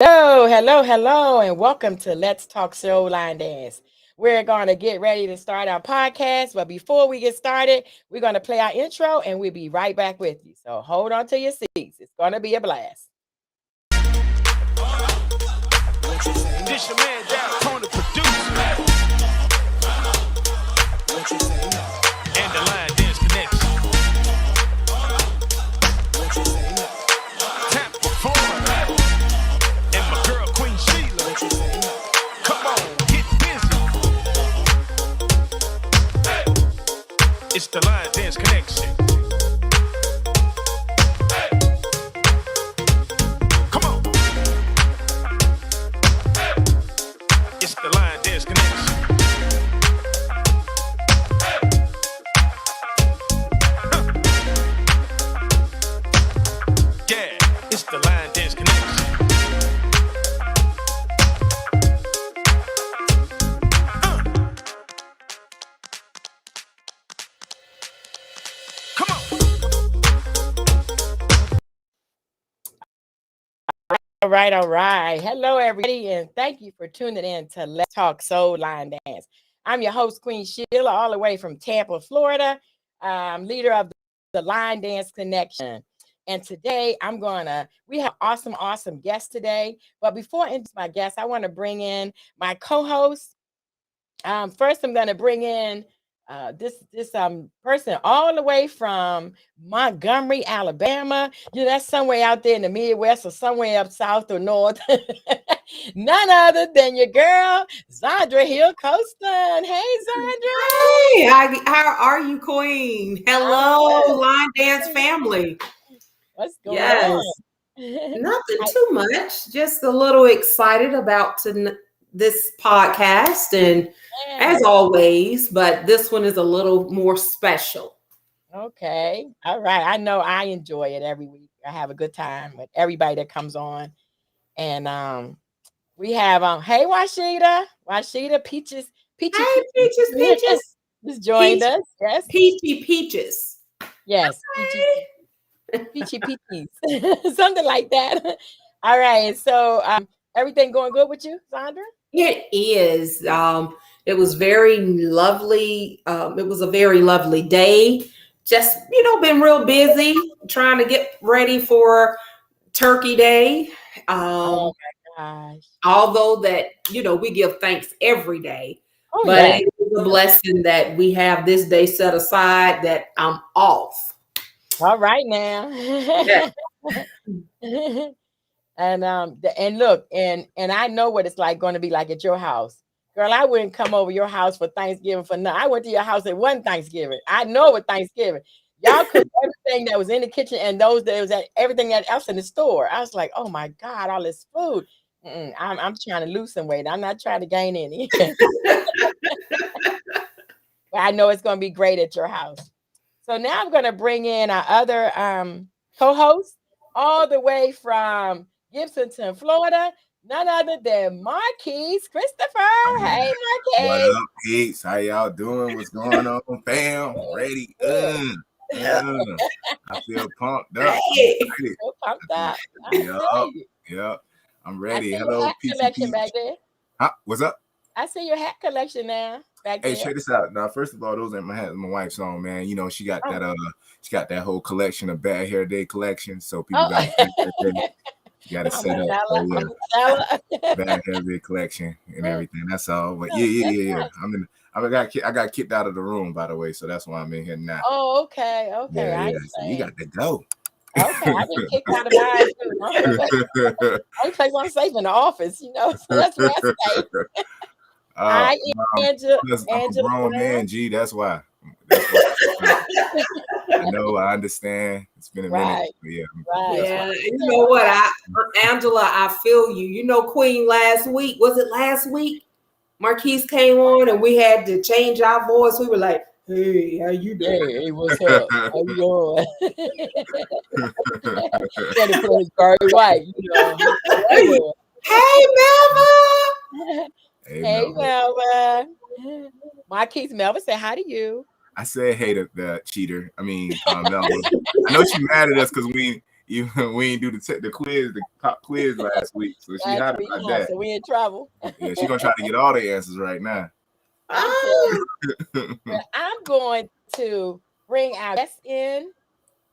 Hello, and welcome to Let's Talk Soul Line Dance. We're going to get ready to start our podcast, but before we get started, we're going to play our intro and we'll be right back with you. So hold on to your seats. It's going to be a blast. This your man down Tony producer. And the line dance connection. Tap performer. And my girl Queen Sheila. Come on, get busy. It's the line dance connection. Come on. It's the line dance connection. Yeah, it's the line dance connection. Come on. All right. Hello, everybody, and thank you for tuning in to Let's Talk Soul Line Dance. I'm your host, Queen Sheila, all the way from Tampa, Florida, leader of the Line Dance Connection. And today we have awesome guests today. But before I introduce my guests, I want to bring in my co-host. First, I'm going to bring in this person all the way from Montgomery, Alabama. That's somewhere out there in the Midwest or somewhere up south or north. None other than your girl, Zandra Hill Coston. Hey, Zandra. Hey, how are you, Queen? Hello, Line Dance family. What's going on? Nothing too much. Just a little excited about this podcast, and as always, but this one is a little more special. Okay. All right. I know I enjoy it every week. I have a good time with everybody that comes on. And we have hey Washita Peaches. Hey, Peaches. Just joined us. Yes. Peaches. Yes. Peachy Peaches. Something like that. All right. So everything going good with you, Sandra? It is. It was very lovely. It was a very lovely day. Just, been real busy trying to get ready for Turkey Day. Oh my gosh. Although that, we give thanks every day. Oh, but yeah. it is a blessing that we have this day set aside that I'm off. All right now. Yeah. And look, and I know what it's like going to be like at your house. Girl, I wouldn't come over your house for Thanksgiving for nothing. I went to your house at one Thanksgiving. I know it Thanksgiving. Y'all cooked everything that was in the kitchen and those that was at everything else in the store. I was like, oh my God, all this food. I'm trying to lose some weight. I'm not trying to gain any. But I know it's going to be great at your house. So now I'm going to bring in our other co-host all the way from Gibsonton, Florida. None other than Marquise Christopher. Hey, Marquise. What up, peeps? How y'all doing? What's going on, fam? Ready? I feel pumped up. Hey. So pumped up. Yeah. I'm ready. I see Hello, your hat collection back there. Huh? What's up? I see your hat collection now. Back Hey, there. check this out. Now, first of all, those ain't my hats. My wife's on, man. She got that whole collection of Bad Hair Day collection. So people gotta set up. Bad Hair Day collection and everything. That's all. But yeah. I got kicked out of the room, by the way, so that's why I'm in here now. Oh, okay. Yeah. So you got to go. Okay, I get kicked out of mine too. Only place I'm safe in the office, so that's where I stay. Angela. I'm a grown man, G. That's why. I know. I understand. It's been a minute. Yeah. Yeah. You know what, Angela? I feel you. Queen. Was it last week? Marquise came on and we had to change our voice. We were like, "Hey, how you doing? Hey, what's up? How you doing?" Had to put his Barry White, Hey, Melva. Hey, Melva. Marquise Melva said hi to you. I said hey to the cheater. I mean, Melva. I know she's mad at us because we even we ain't do the pop quiz last week, so she hot about that. So we in trouble. Yeah, she gonna try to get all the answers right now. I'm going to bring our guests in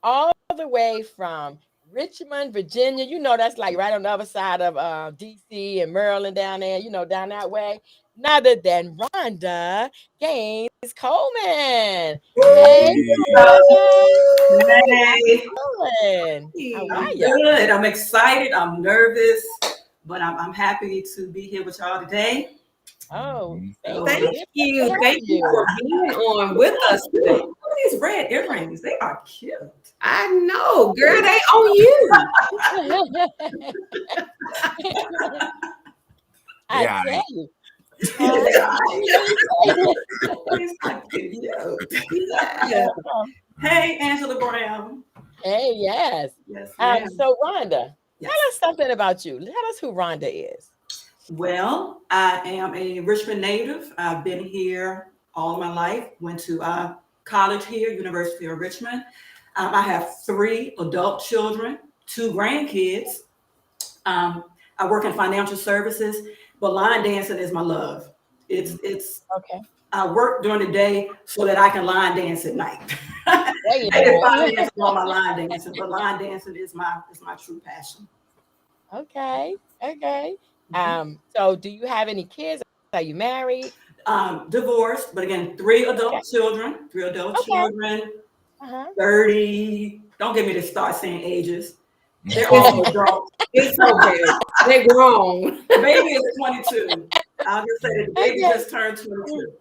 all the way from Richmond, Virginia. You know, that's like right on the other side of DC and Maryland down there, you know, down that way. None other than Rhonda Gaines Coleman. Hey, How are you? Good. I'm excited. I'm nervous, but I'm happy to be here with y'all today. Oh, thank you. Thank you for being on with us today. Look at these red earrings. They are cute. I know, girl. They on you. I tell you. Hey, Angela Brown. Hey, yes. So Rhonda, tell us something about you. Tell us who Rhonda is. Well, I am a Richmond native. I've been here all my life. Went to college here, University of Richmond. I have 3 adult children, 2 grandkids. I work in financial services, but line dancing is my love. It's okay. I work during the day so that I can line dance at night. I can finance all my line dancing, but line dancing is my true passion. Okay. So do you have any kids? Are you married? Divorced, but again, 3 adult children. 3 adult children. 30. Don't get me to start saying ages. They're all adults. It's okay. They're grown. The baby is 22. I'll just say that the baby just turned 22.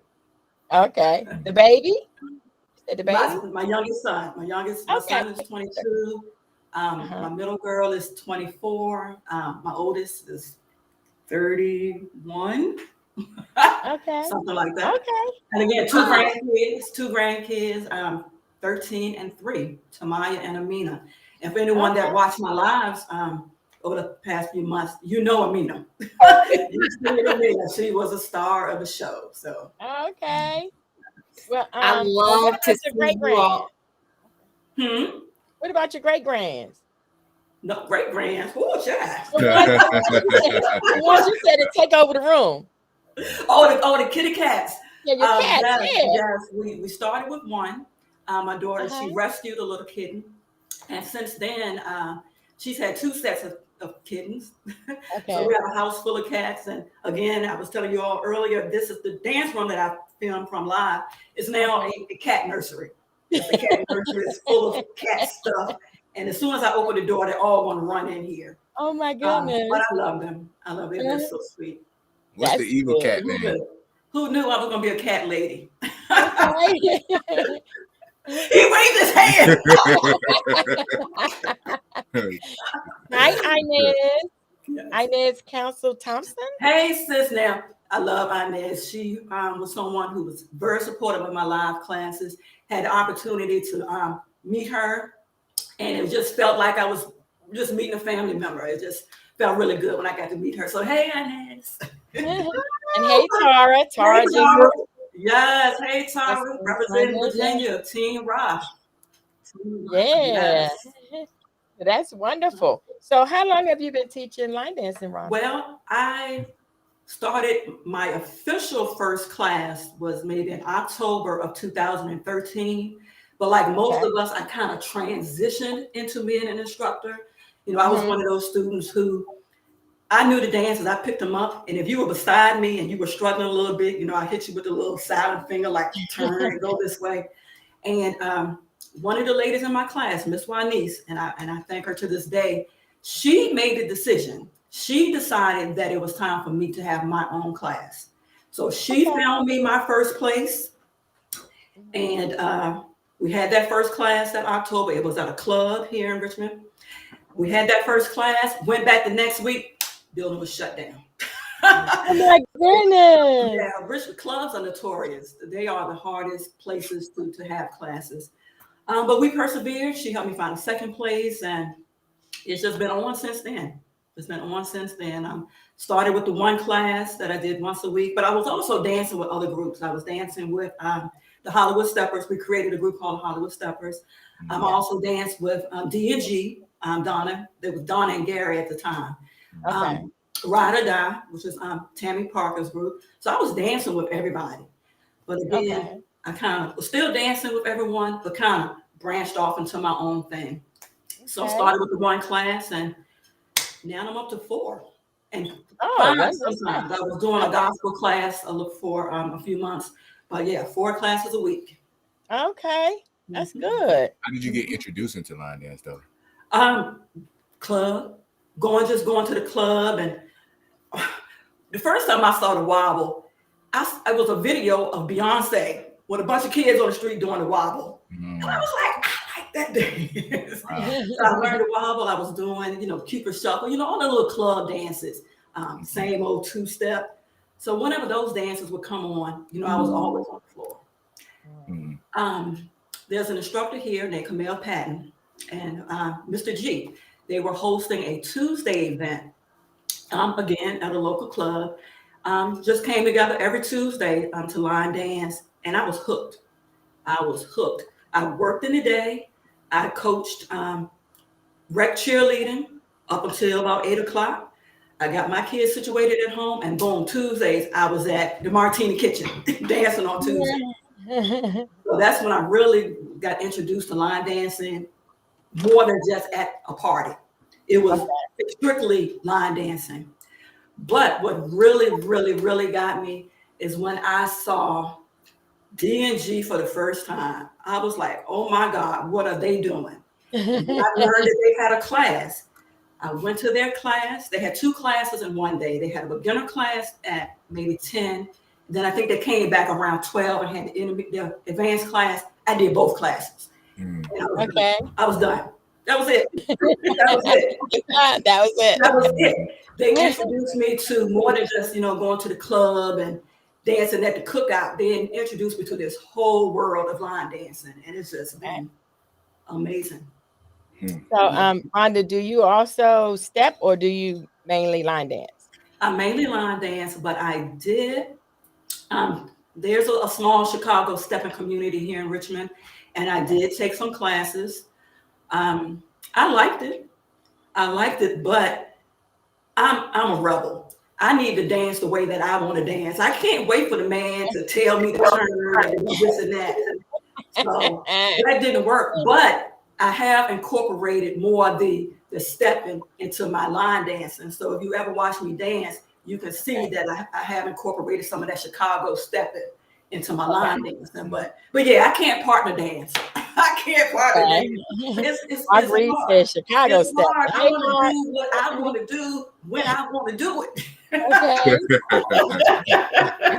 Okay. The baby? My youngest son. My son is 22. My middle girl is 24. My oldest is 31. Something like that. Okay. And again, 2 grandkids, 13 and 3, Tamaya and Amina. And for anyone that watched my lives over the past few months, you know Amina. She was a star of the show. So well, I love to see you all. What about your great grands? No, great grands. Oh, yeah. The ones you said to take over the room. Oh, the kitty cats. Yeah, your cats. Yes. We started with one. My daughter, she rescued a little kitten, and since then, she's had 2 sets of kittens. So we have a house full of cats. And again, I was telling you all earlier, this is the dance room that I filmed from live. It's now a cat nursery. It's a cat nursery. It's full of cat stuff. And as soon as I open the door, they're all going to run in here. Oh my goodness! But I love them. They're so sweet. What's the evil cat name? Who knew I was going to be a cat lady? He waved his hand. Hi, Inez. Inez Council Thompson. Hey, sis. Now, I love Inez. She was someone who was very supportive of my live classes. Had the opportunity to meet her, and it just felt like I was just meeting a family member. It just felt really good when I got to meet her. So, hey, Inez. And hey, Tara. Hey, Tara. Yes, hey Tara, representing Virginia, Team Rock. Yeah, that's wonderful. So how long have you been teaching line dancing, Ron? Well, I started my official first class was maybe in October of 2013. But like most of us, I kind of transitioned into being an instructor. You know, I was one of those students who I knew the dances. I picked them up, and if you were beside me and you were struggling a little bit, you know, I hit you with a little silent finger, like turn and go this way. And one of the ladies in my class, Miss Juanice, and I thank her to this day, she made the decision. She decided that it was time for me to have my own class. So she found me my first place, and we had that first class that October. It was at a club here in Richmond. We had that first class, went back the next week. Building was shut down. Oh my goodness. Yeah, Richmond clubs are notorious. They are the hardest places to have classes. But we persevered. She helped me find a second place, and it's just been on since then. Started with the one class that I did once a week, but I was also dancing with other groups. I was dancing with the Hollywood Steppers. We created a group called Hollywood Steppers. I also danced with D&G. Donna. There was Donna and Gary at the time. Okay. Ride or Die, which is Tammy Parker's group. So I was dancing with everybody. But again, I kind of was still dancing with everyone, but kind of branched off into my own thing. So I started with the one class, and now I'm up to 4. And sometimes I was doing a gospel class for a few months, but yeah, 4 classes a week. Okay, that's good. How did you get introduced into line dance, though? Club, going to the club, and the first time I saw the wobble, it was a video of Beyonce with a bunch of kids on the street doing the wobble, and I was like, I like that dance. So I learned the wobble. I was doing, Cupid Shuffle, all the little club dances, same old 2-step. So whenever those dances would come on, I was always on the floor. There's an instructor here named Camille Patton and Mr. G. They were hosting a Tuesday event, again, at a local club. Just came together every Tuesday to line dance, and I was hooked. I worked in the day. I coached rec cheerleading up until about 8 o'clock. I got my kids situated at home, and boom, Tuesdays, I was at the Martini Kitchen dancing on Tuesday. So that's when I really got introduced to line dancing more than just at a party. It was strictly line dancing. But what really, really, really got me is when I saw D&G for the first time. I was like, oh my God, what are they doing? And I learned that they had a class. I went to their class. They had 2 classes in one day. They had a beginner class at maybe 10. Then I think they came back around 12 and had the advanced class. I did both classes. I was done. That was it. That was it. They introduced me to more than just, going to the club and dancing at the cookout. They introduced me to this whole world of line dancing, and it's just been amazing. So, Rhonda, do you also step, or do you mainly line dance? I mainly line dance, but I did. There's a small Chicago stepping community here in Richmond, and I did take some classes. I liked it, but I'm a rebel. I need to dance the way that I want to dance. I can't wait for the man to tell me to turn and this and that. So that didn't work, but I have incorporated more the stepping into my line dancing. So if you ever watch me dance, you can see that I have incorporated some of that Chicago stepping into my line dancing. But yeah, I can't partner dance. I can't partner dance. It's hard. Chicago it's step. Hard. I want to do what I want to do when I want to do it. I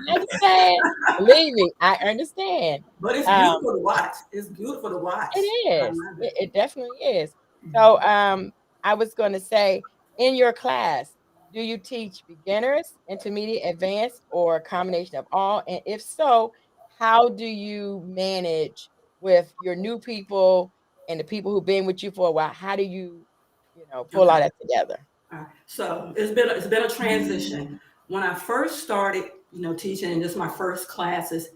understand. Believe me, I understand. But it's beautiful to watch. It's beautiful to watch. It is. It definitely is. So I was going to say, in your class, do you teach beginners, intermediate, advanced, or a combination of all? And if so, how do you manage with your new people and the people who've been with you for a while? How do you pull all that together? So it's been a transition. When I first started, teaching in just my first classes,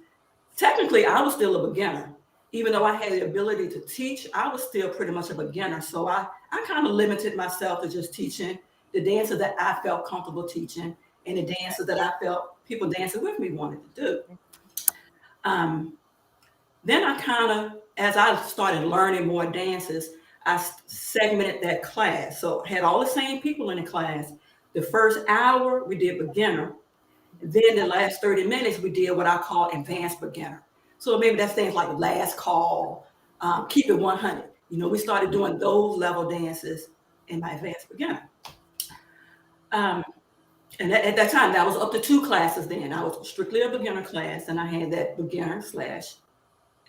technically I was still a beginner. Even though I had the ability to teach, I was still pretty much a beginner. So I kind of limited myself to just teaching the dances that I felt comfortable teaching and the dances that I felt people dancing with me wanted to do. Then I kind of, as I started learning more dances, I segmented that class. So I had all the same people in the class. The first hour we did beginner. Then the last 30 minutes we did what I call advanced beginner. So maybe that's things like last call, keep it 100. We started doing those level dances in my advanced beginner. And at that time, that was up to 2 classes then. I was strictly a beginner class, and I had that beginner /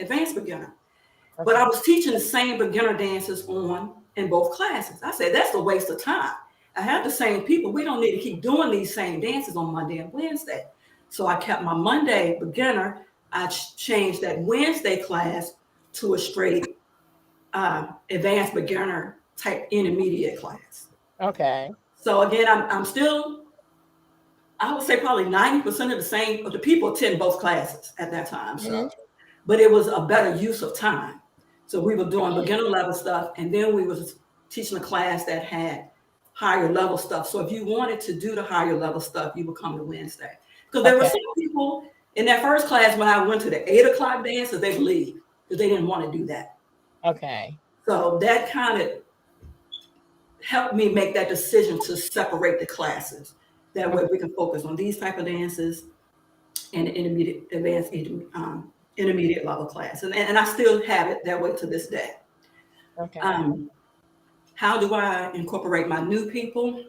advanced beginner. Okay. But I was teaching the same beginner dances in both classes. I said, that's a waste of time. I have the same people. We don't need to keep doing these same dances on Monday and Wednesday. So I kept my Monday beginner. I changed that Wednesday class to a straight advanced beginner type intermediate class. Okay. So again, I'm still, I would say probably 90% of the people attend both classes at that time. So, but it was a better use of time. So we were doing beginner level stuff, and then we was teaching a class that had higher level stuff. So if you wanted to do the higher level stuff, you would come to Wednesday. Because there were some people in that first class, when I went to the 8 o'clock dances, they would leave because they didn't want to do that. Okay. So that kind of helped me make that decision to separate the classes. That way we can focus on these type of dances and the intermediate, advanced, intermediate level class. And I still have it that way to this day. Okay. How do I incorporate my new people?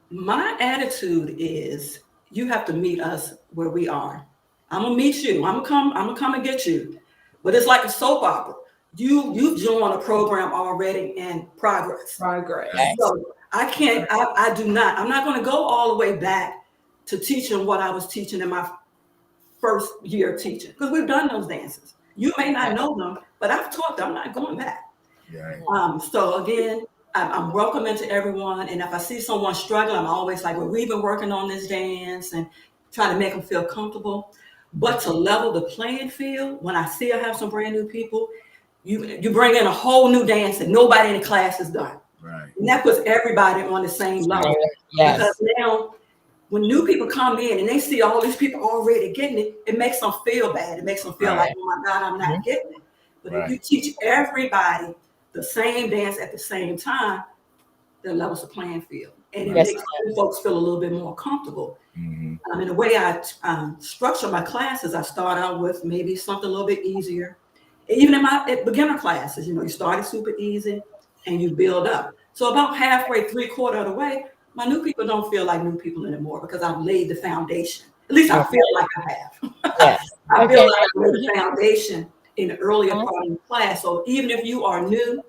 My attitude is you have to meet us where we are. I'm gonna meet you. I'm gonna come and get you. But it's like a soap opera. You've joined a program already in progress. So I can't, I do not, I'm not gonna go all the way back to teaching what I was teaching in my first year of teaching, because we've done those dances. You may not know them, but I've taught them. I'm not going back. Yeah. So again, I'm welcoming to everyone. And if I see someone struggling, I'm always like, well, we've been working on this dance and try to make them feel comfortable. But to level the playing field, when I see I have some brand new people, you bring in a whole new dance that nobody in the class has done. Right. And that puts everybody on the same level. Yes. Because now when new people come in and they see all these people already getting it, it makes them feel bad. It makes them feel like, oh my God, I'm not getting it. But if you teach everybody the same dance at the same time, that levels the playing field. And it makes folks feel a little bit more comfortable. And the way I structure my classes, I start out with maybe something a little bit easier. Even in my beginner classes, you start it super easy and you build up. So about halfway, 3/4 of the way, my new people don't feel like new people anymore because I've laid the foundation. At least I feel like I have. Yes. I feel like I laid the foundation in the earlier part of the class. So even if you are new,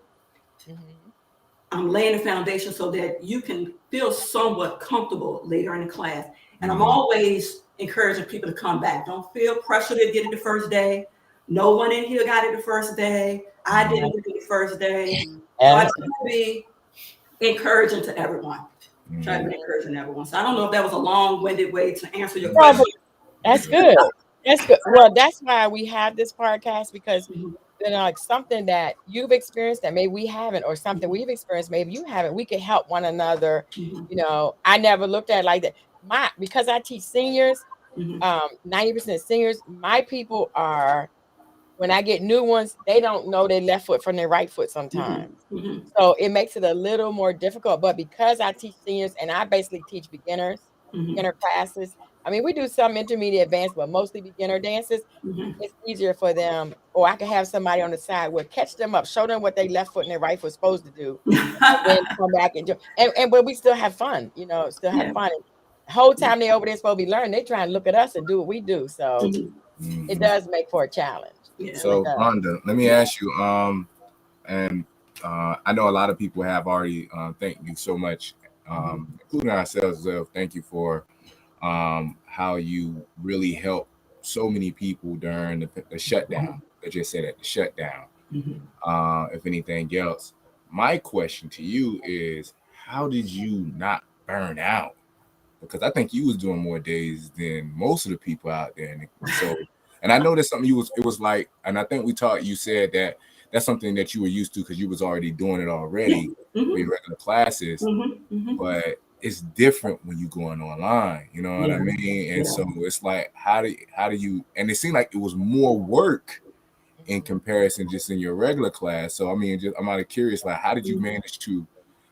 I'm laying the foundation so that you can feel somewhat comfortable later in the class. And I'm always encouraging people to come back. Don't feel pressure to get it the first day. No one in here got it the first day. I didn't get it the first day. So I try to be encouraging to everyone. Try to be encouraging everyone. So I don't know if that was a long-winded way to answer your question. That's good. That's good. Well, that's why we have this podcast, because like something that you've experienced that maybe we haven't, or something we've experienced maybe you haven't, we could help one another. I never looked at it like that. Because I teach seniors, 90% seniors, my people are, when I get new ones, they don't know their left foot from their right foot sometimes. So it makes it a little more difficult. But because I teach seniors and I basically teach beginners, beginner classes, I mean, we do some intermediate advanced, but mostly beginner dances. It's easier for them. Or I can have somebody on the side where catch them up, show them what their left foot and their right foot supposed to do, and then come back and do. But we still have fun, still have fun. And the whole time they over there supposed to be learning, they try and look at us and do what we do. So it does make for a challenge. So Rhonda, let me ask you, and I know a lot of people have already thanked you so much, including ourselves as well. Thank you for how you really helped so many people during the shutdown. I just said at the shutdown. If anything else, my question to you is, how did you not burn out? Because I think you was doing more days than most of the people out there. So, and I know that's something it was like, and I think you said that that's something that you were used to because you was already doing it already for your regular classes. But it's different when you going online, you know what I mean? And so it's like, how do you, and it seemed like it was more work in comparison just in your regular class. So I mean, I'm kind of curious, like, how did you manage to,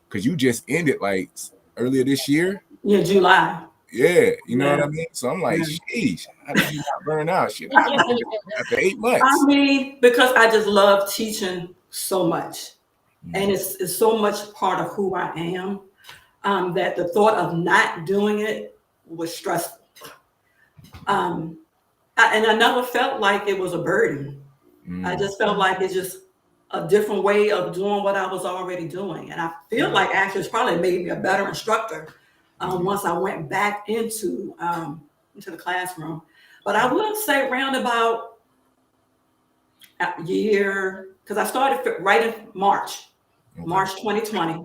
because you just ended like earlier this year? Yeah, July. Yeah, you know what I mean? So I'm like, sheesh, how did you not burn out? Shit, after 8 months. I mean, because I just love teaching so much. And it's so much part of who I am, that the thought of not doing it was stressful. And I never felt like it was a burden. I just felt like it's just a different way of doing what I was already doing. And I feel like actually it's probably made me a better instructor once I went back into the classroom. But I will say around about a year, because I started right in March 2020.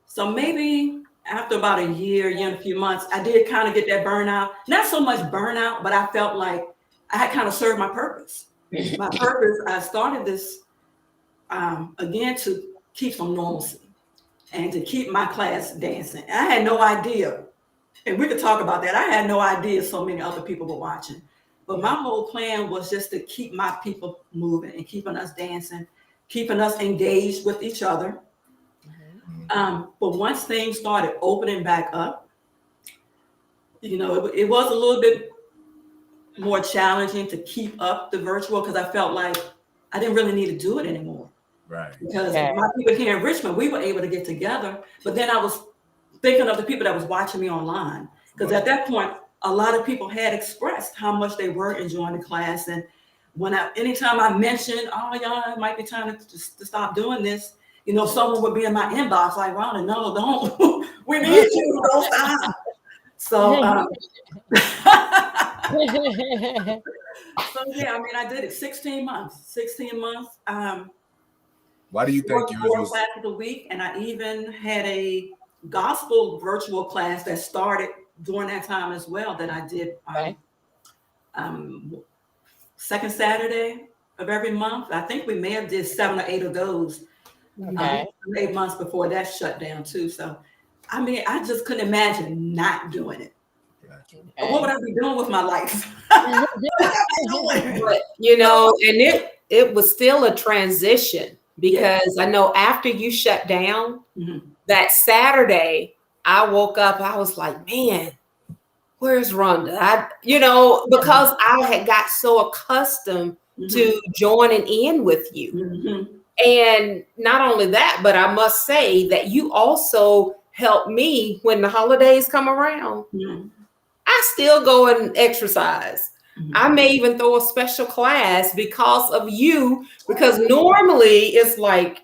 So maybe after about a year and a few months, I did kind of get that burnout. Not so much burnout, but I felt like I had kind of served my purpose. My purpose, I started this again to keep some normalcy and to keep my class dancing. And I had no idea, and we could talk about that. I had no idea so many other people were watching. But my whole plan was just to keep my people moving and keeping us dancing, keeping us engaged with each other. But once things started opening back up, you know, it was a little bit more challenging to keep up the virtual because I felt like I didn't really need to do it anymore. Right. Because my people here in Richmond, we were able to get together. But then I was thinking of the people that was watching me online. Because at that point, a lot of people had expressed how much they were enjoying the class. And anytime I mentioned, oh, y'all, it might be time to stop doing this, you know, someone would be in my inbox like, Rhonda, no, don't. We need you. Don't stop. So, so yeah, I mean, I did it 16 months. Why do you think you was 4 classes a week? And I even had a gospel virtual class that started during that time as well that I did second Saturday of every month. I think we may have did 7 or 8 of those 8 months before that shut down too. So, I mean, I just couldn't imagine not doing it. What would I be doing with my life? But, you know, and it was still a transition because I know after you shut down that Saturday, I woke up, I was like, man, where's Rhonda? Because I had got so accustomed to joining in with you. And not only that, but I must say that you also helped me when the holidays come around. I still go and exercise. I may even throw a special class because of you, because normally it's like,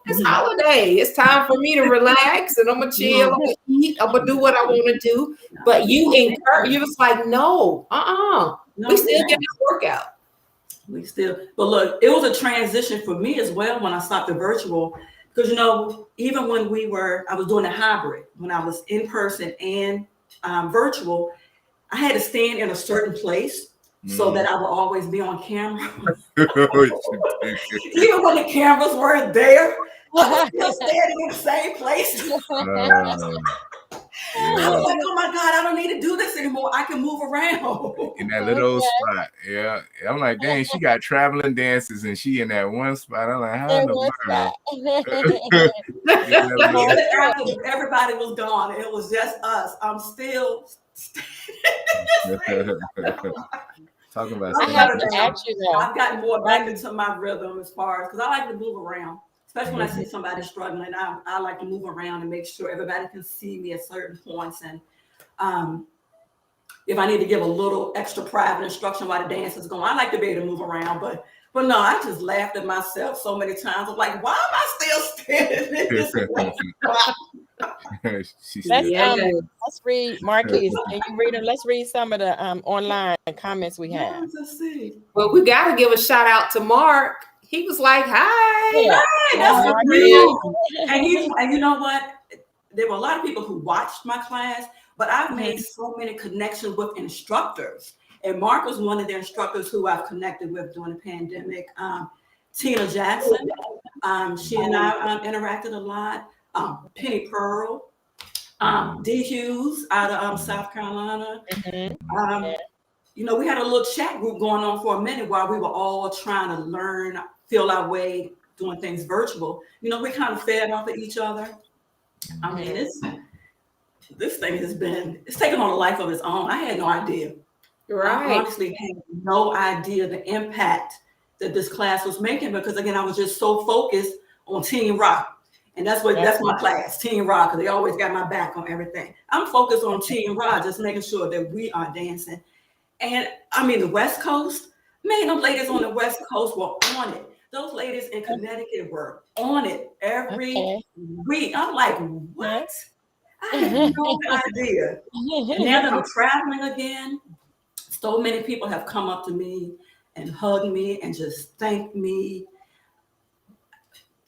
it's holiday. It's time for me to relax and I'm gonna chill, I'm gonna eat, I'm gonna do what I want to do. But you encourage, you was like, no, we still get this workout. But look, it was a transition for me as well when I stopped the virtual, because, you know, even when I was doing a hybrid, when I was in person and virtual, I had to stand in a certain place so that I would always be on camera. Even when the cameras weren't there, I was still standing in the same place. I was like, oh my God, I don't need to do this anymore. I can move around. In that little spot. Yeah. I'm like, dang, she got traveling dances and she in that one spot. I'm like, how in the world? Everybody was gone. It was just us. I'm still talking about I've gotten more back into my rhythm as far as, because I like to move around. Especially when I see somebody struggling, I like to move around and make sure everybody can see me at certain points. And if I need to give a little extra private instruction while the dance is going, I like to be able to move around. But no, I just laughed at myself so many times. I'm like, why am I still standing in this let's read, Marquise. Can you read them? Let's read some of the online comments we have. Let's see. Well, we got to give a shout out to Mark. He was like, hi. That's real. And you know what? There were a lot of people who watched my class, but I've made so many connections with instructors. And Mark was one of the instructors who I've connected with during the pandemic. Tina Jackson, she and I interacted a lot. Penny Pearl, D. Hughes out of South Carolina. You know, we had a little chat group going on for a minute while we were all trying to learn, feel our way, doing things virtual. You know, we kind of fed off of each other. I mean, this thing it's taken on a life of its own. I had no idea. I honestly had no idea the impact that this class was making, because again, I was just so focused on Teen Rock. And that's my class, Teen Rock, because they always got my back on everything. I'm focused on Teen Rock, just making sure that we are dancing. And I mean, the West Coast, man, them ladies on the West Coast were on it. Those ladies in Connecticut were on it every week. I'm like, what? I had no idea. And now that I'm traveling again, so many people have come up to me and hugged me and just thanked me.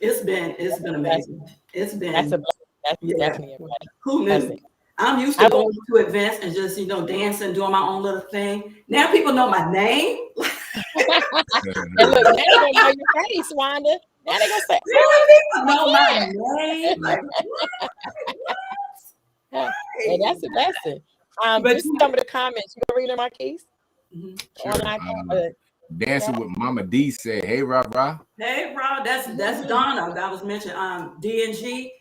It's been amazing. It's been definitely a blessing. Who knew? I'm used to going to events and just, dancing, doing my own little thing. Now people know my name. And look, now they're gonna know your face, Rhonda. Now they're gonna say, people know my name. Like, what? hey, that's a blessing. But Just some of the comments. You gonna read them, Marquise? Sure. Dancing with Mama D said, "Hey, Rah. Hey, Rob, that's Donna. That was mentioned. D&G.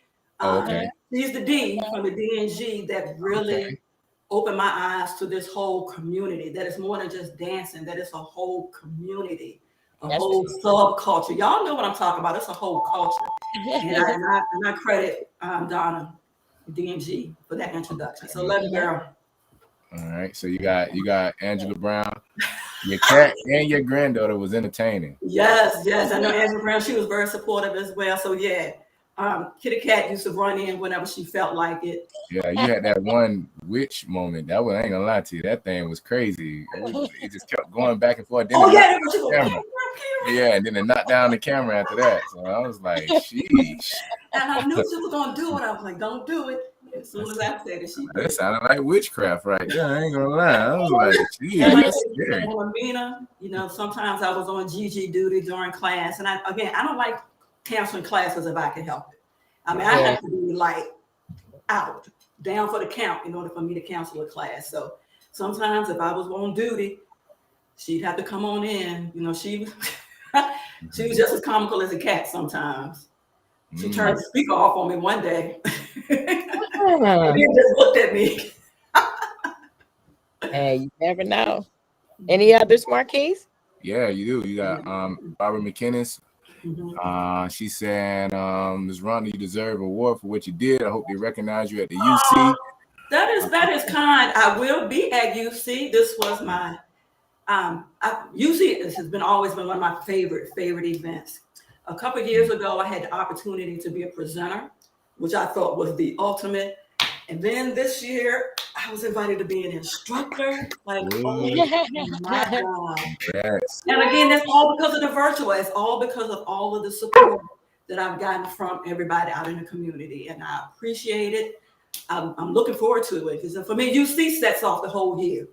Okay. She's the D from the D&G that really opened my eyes to this whole community. That is more than just dancing. That is a whole community, whole subculture. Y'all know what I'm talking about. It's a whole culture. And I credit Donna, D&G, for that introduction. So love you, girl. All right. So you got Angela Brown. Your cat and your granddaughter was entertaining. Yes. I know Angela Brown. She was very supportive as well. So yeah, Kitty Cat used to run in whenever she felt like it. Yeah, you had that one witch moment. That one, I ain't gonna lie to you. That thing was crazy. It just kept going back and forth. Then and then it knocked down the camera after that. So I was like, sheesh. And I knew she was gonna do it. I was like, don't do it. As soon as I said it, she did. That sounded like witchcraft right there. I ain't gonna lie. I was like, geez, Amina, sometimes I was on GG duty during class. And I don't like canceling classes if I can help it. I mean, I have to be like out, down for the count in order for me to cancel a class. So sometimes if I was on duty, she'd have to come on in. She was just as comical as a cat sometimes. She turned the speaker off on me one day. And he just looked at me. Hey, you never know. Any others, Marquise? Yeah, you do. You got Barbara McKinnis. She said, Ms. Rhonda, you deserve an award for what you did. I hope they recognize you at the UC. That is kind. I will be at UC. This was my UC has always been one of my favorite events. A couple of years ago, I had the opportunity to be a presenter, which I thought was the ultimate. And then this year, I was invited to be an instructor. Like, oh my God. Yes. And again, that's all because of the virtual. It's all because of all of the support that I've gotten from everybody out in the community. And I appreciate it. I'm looking forward to it. Because for me, UC sets off the whole year.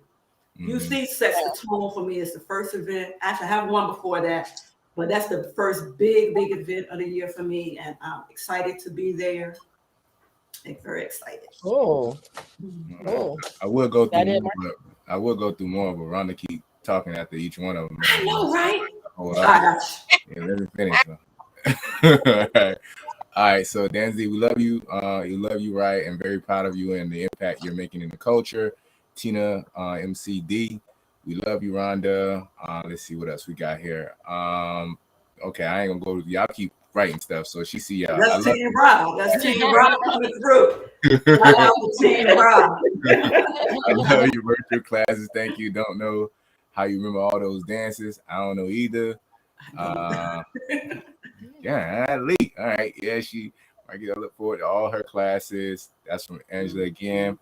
UC sets the tone for me. It's the first event. Actually, I have one before that. But that's the first big event of the year for me. And I'm excited to be there. I'm very excited. I will go through more. I will go through more, but Rhonda keep talking after each one of them. I know, right? Yeah, let me finish. All right. So Danzy, we love you. You love you, right? And very proud of you and the impact you're making in the culture. Tina, MCD, we love you, Rhonda. Let's see what else we got here. Okay, I ain't gonna go. Y'all keep writing stuff, so she see y'all. That's Team Rob. That's Team Rob coming through. Team Rob. I love your virtual classes. Thank you. Don't know how you remember all those dances. I don't know either. Yeah, Lee. All right. Yeah, I look forward to all her classes. That's from Angela again.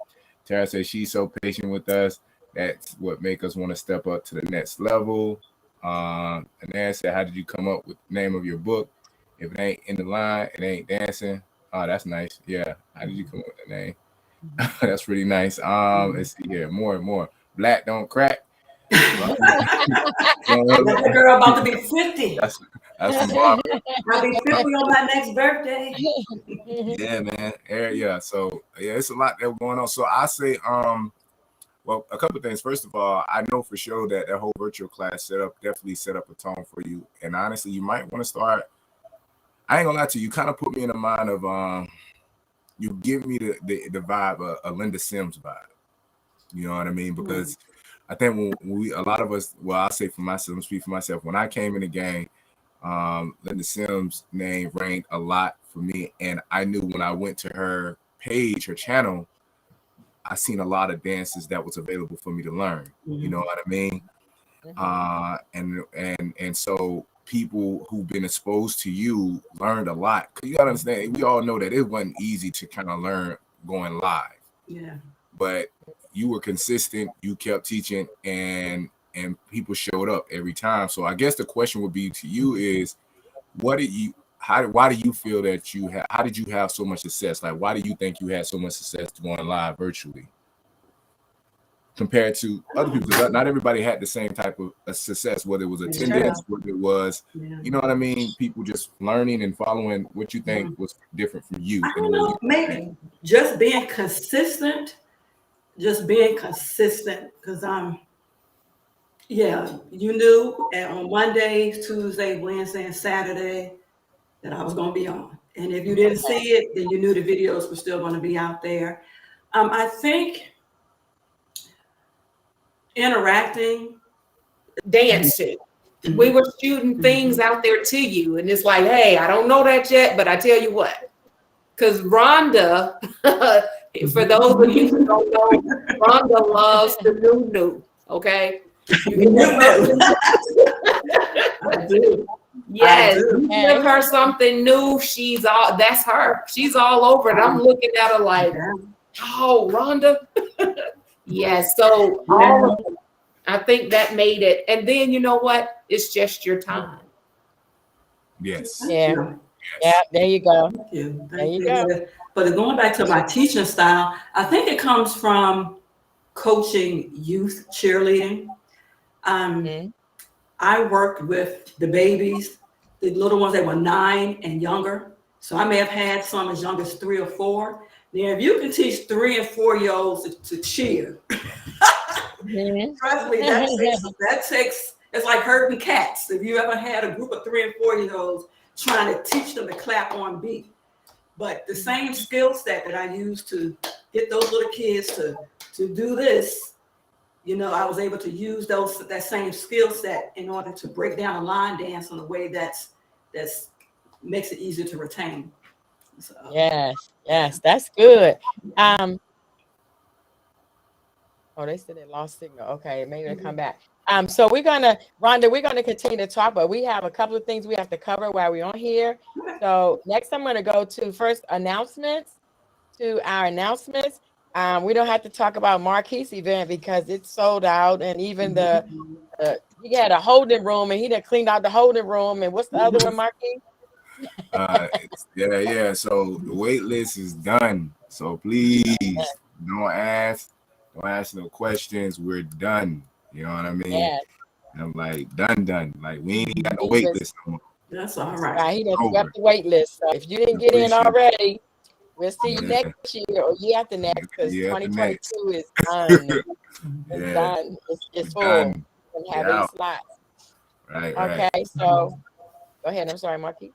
Tara says she's so patient with us. That's what make us want to step up to the next level. And then said, how did you come up with the name of your book? If it ain't in the line, it ain't dancing. Oh, that's nice. Yeah. How did you come up with the name? That's really nice. Let's see here. More and more. Black don't crack. That girl about to be 50. That's from Barbara. I'll be 50 on my next birthday. Yeah, man. Yeah. So yeah, it's a lot that going on. So I say, well, a couple of things. First of all, I know for sure that whole virtual class definitely set up a tone for you. And honestly, you might want to start. I ain't gonna lie to you. You kind of put me in the mind of you give me the vibe, a Linda Sims vibe. You know what I mean? Because I think when a lot of us, well, I'll say for myself, speak for myself. When I came in the game, Linda Sims' name rang a lot for me, and I knew when I went to her page, her channel, I seen a lot of dances that was available for me to learn. You know what I mean? And so people who've been exposed to you learned a lot. Cause you gotta understand, we all know that it wasn't easy to kind of learn going live. Yeah. But you were consistent, you kept teaching, and people showed up every time. So I guess the question would be to you is, why do you feel that how did you have so much success? Like, why do you think you had so much success going live virtually? compared to other people, because not everybody had the same type of success, whether it was attendance, whether it was, you know what I mean, people just learning and following what you think was different from you. I don't know, maybe just being consistent, because you knew on Monday, Tuesday, Wednesday, and Saturday that I was going to be on. And if you didn't see it, then you knew the videos were still going to be out there. I think interacting. Dance to. We were shooting things out there to you. And it's like, hey, I don't know that yet, but I tell you what, because Rhonda, for those of you who don't know, Rhonda loves the new. Okay. You can I do. Yes, you give her something new. That's her. She's all over it. I'm looking at her like, oh, Rhonda. Yes. So all of it, I think that made it. And then you know what? It's just your time. Yes. Yeah. Yeah. There you go. Thank you. There you go. But going back to my teaching style, I think it comes from coaching youth cheerleading. I worked with the babies, the little ones that were 9 and younger. So I may have had some as young as 3 or 4. Now, if you can teach 3 and 4-year-olds to cheer, trust me, that takes, it's like herding cats. If you ever had a group of 3 and 4-year-olds trying to teach them to clap on beat. But the same skill set that I used to get those little kids to do this, you know, I was able to use that same skill set in order to break down a line dance in a way that's makes it easier to retain. So. Yes, that's good. Oh, they said they lost signal. Okay, maybe they come back. So Rhonda, we're gonna continue to talk, but we have a couple of things we have to cover while we're on here. So next, I'm gonna go to first announcements. To our announcements. We don't have to talk about Marquis' event because it's sold out, and even he had a holding room, and he done cleaned out the holding room. And what's the other one, Marquis? Yeah. So the wait list is done. So please don't ask no questions. We're done. You know what I mean? Yes. I'm like done. Like we ain't got no wait list no more. That's all right. He done swept the wait list. So if you didn't get in already, we'll see you next year or year after next, because 2022 is done. It's done. It's full. Done. And have 8 slots. Right. Okay, so go ahead. I'm sorry, Marquis.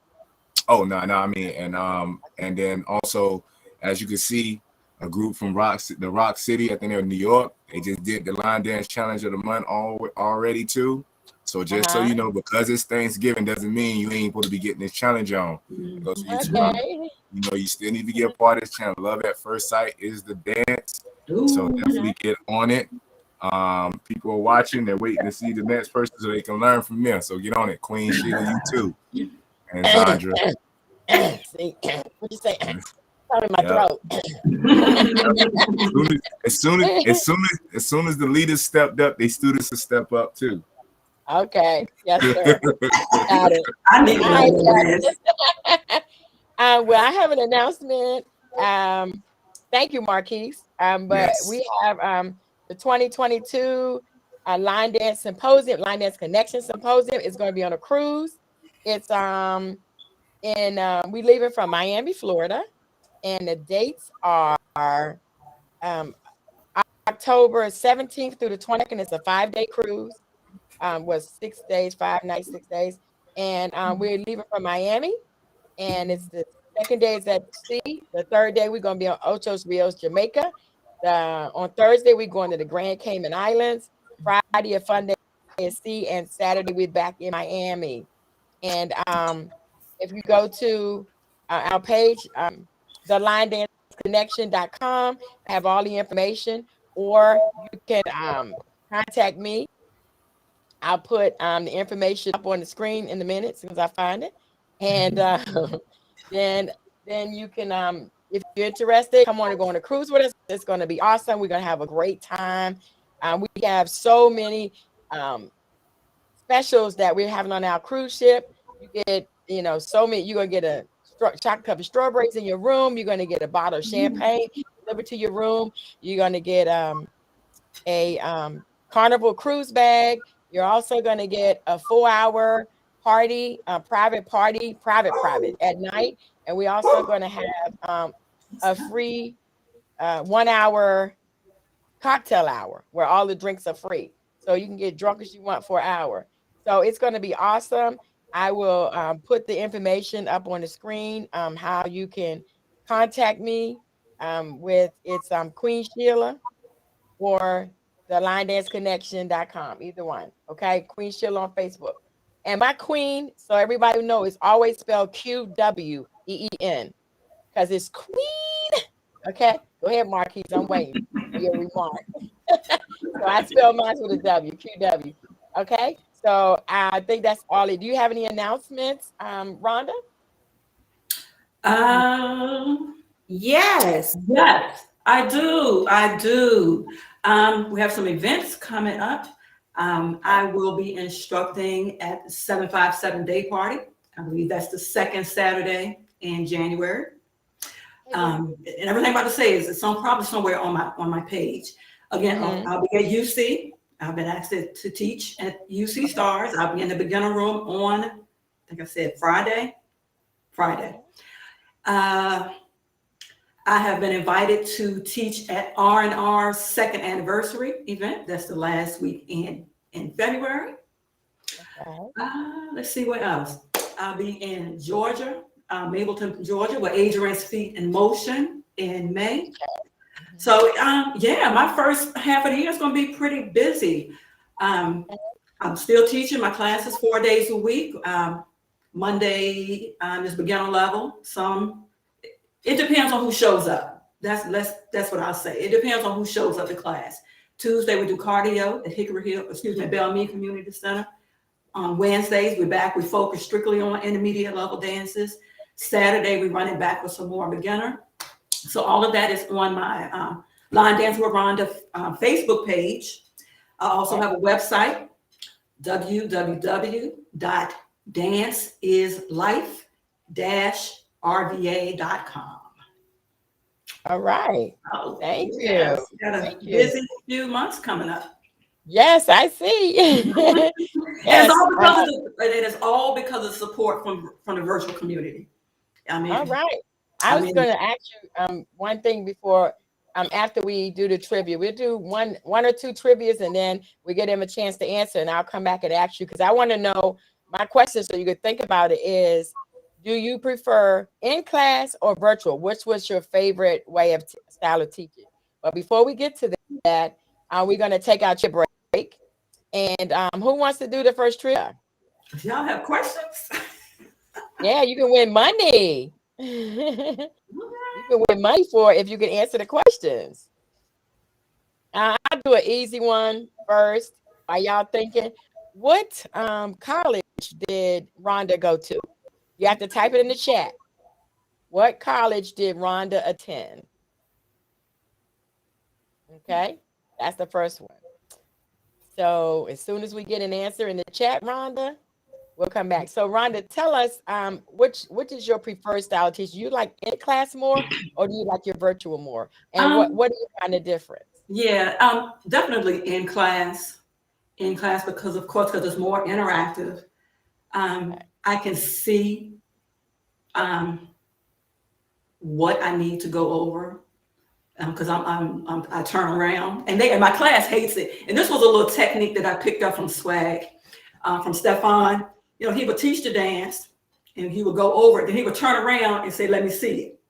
Oh no. I mean, and then also, as you can see, a group from the Rock City, I think they're in New York. They just did the line dance challenge of the month already too. So just so you know, because it's Thanksgiving doesn't mean you ain't supposed to be getting this challenge on. Because you know, you still need to get a part of this channel. Love at First Sight is the dance. So definitely get on it. People are watching, they're waiting to see the next person so they can learn from them. So get on it. Queen Sheila, you too. And Sandra. See, what you say? Probably my throat. As soon as the leaders stepped up, they students will step up too. Okay. Yes, sir. Got it. I need to know this. Well, I have an announcement. Thank you, Marquis. But we have the 2022 Line Dance Symposium, Line Dance Connection Symposium is going to be on a cruise. It's we leaving from Miami, Florida, and the dates are October 17th through the 22nd. It's a 5-day cruise. Was 6 days, 5 nights, 6 days, and we're leaving from Miami, and it's the second day is at sea. The third day we're gonna be on Ochos Rios, Jamaica. On Thursday we're going to the Grand Cayman Islands. Friday a fun day at sea, and Saturday we're back in Miami. And if you go to our page, thelinedanceconnection.com, have all the information, or you can contact me. I'll put the information up on the screen in a minute as soon as I find it. And then you can, if you're interested, come on and go on a cruise with us. It's going to be awesome. We're going to have a great time. We have so many specials that we're having on our cruise ship. You get, so many. You're going to get a chocolate covered strawberries in your room. You're going to get a bottle of champagne delivered to your room. You're going to get a Carnival cruise bag. You're also going to get a 4-hour party, private at night. And we also going to have a free 1-hour cocktail hour where all the drinks are free. So you can get drunk as you want for an hour. So it's going to be awesome. I will put the information up on the screen, how you can contact me with it's Queen Sheila or the linedanceconnection.com, either one. Okay, Queen Sheila on Facebook. And my queen, so everybody know, is always spelled QWEEN because it's queen. Okay, go ahead, Marquise. I'm waiting for your remark. So I spell mine with a W, QW. Okay, so I think that's all. Do you have any announcements, Rhonda? Yes. Yes, I do. I do. We have some events coming up. I will be instructing at the 757 Day Party. I believe that's the second Saturday in January. And everything I'm about to say is it's probably somewhere on my page. Again, I'll be at UC. I've been asked to teach at UC Stars. I'll be in the beginner room on, I think I said Friday. I have been invited to teach at R&R's second anniversary event. That's the last week in February. Let's see what else. I'll be in Georgia, Mableton, Georgia, with Adrian's Feet in Motion in May. So yeah, my first half of the year is going to be pretty busy. I'm still teaching my classes 4 days a week. Monday is beginner level. It depends on who shows up. That's what I'll say. It depends on who shows up to class. Tuesday we do cardio at Belle Meade Community Center. On Wednesdays we focus strictly on intermediate level dances. Saturday we run it back with some more beginner. So all of that is on my Line Dance with Rhonda Facebook page. I also have a website, www.danceislife-rva.com. All right. Thank you. Got a busy few months coming up. Yes, I see. Yes. It is all because of support from the virtual community. I mean, all right. I was going to ask you one thing before, after we do the trivia. We'll do one or two trivias, and then we get them a chance to answer, and I'll come back and ask you, because I want to know, my question, so you could think about it, is, do you prefer in class or virtual? Which was your favorite way of style of teaching? But before we get to that, we're going to take our break. And who wants to do the first trivia? Y'all have questions? Yeah, you can win money. You can win money for if you can answer the questions. I'll do an easy one first. Are y'all thinking, what college did Rhonda go to? You have to type it in the chat. What college did Rhonda attend? Okay, that's the first one. So as soon as we get an answer in the chat, Rhonda, we'll come back. So Rhonda, tell us which is your preferred style of teaching? You like in class more, or do you like your virtual more? And what do you find the difference? Yeah, definitely in class. In class because it's more interactive. I can see what I need to go over. Because I turn around and my class hates it. And this was a little technique that I picked up from Swag, from Stefan. You know, he would teach the dance and he would go over it. Then he would turn around and say, "Let me see it."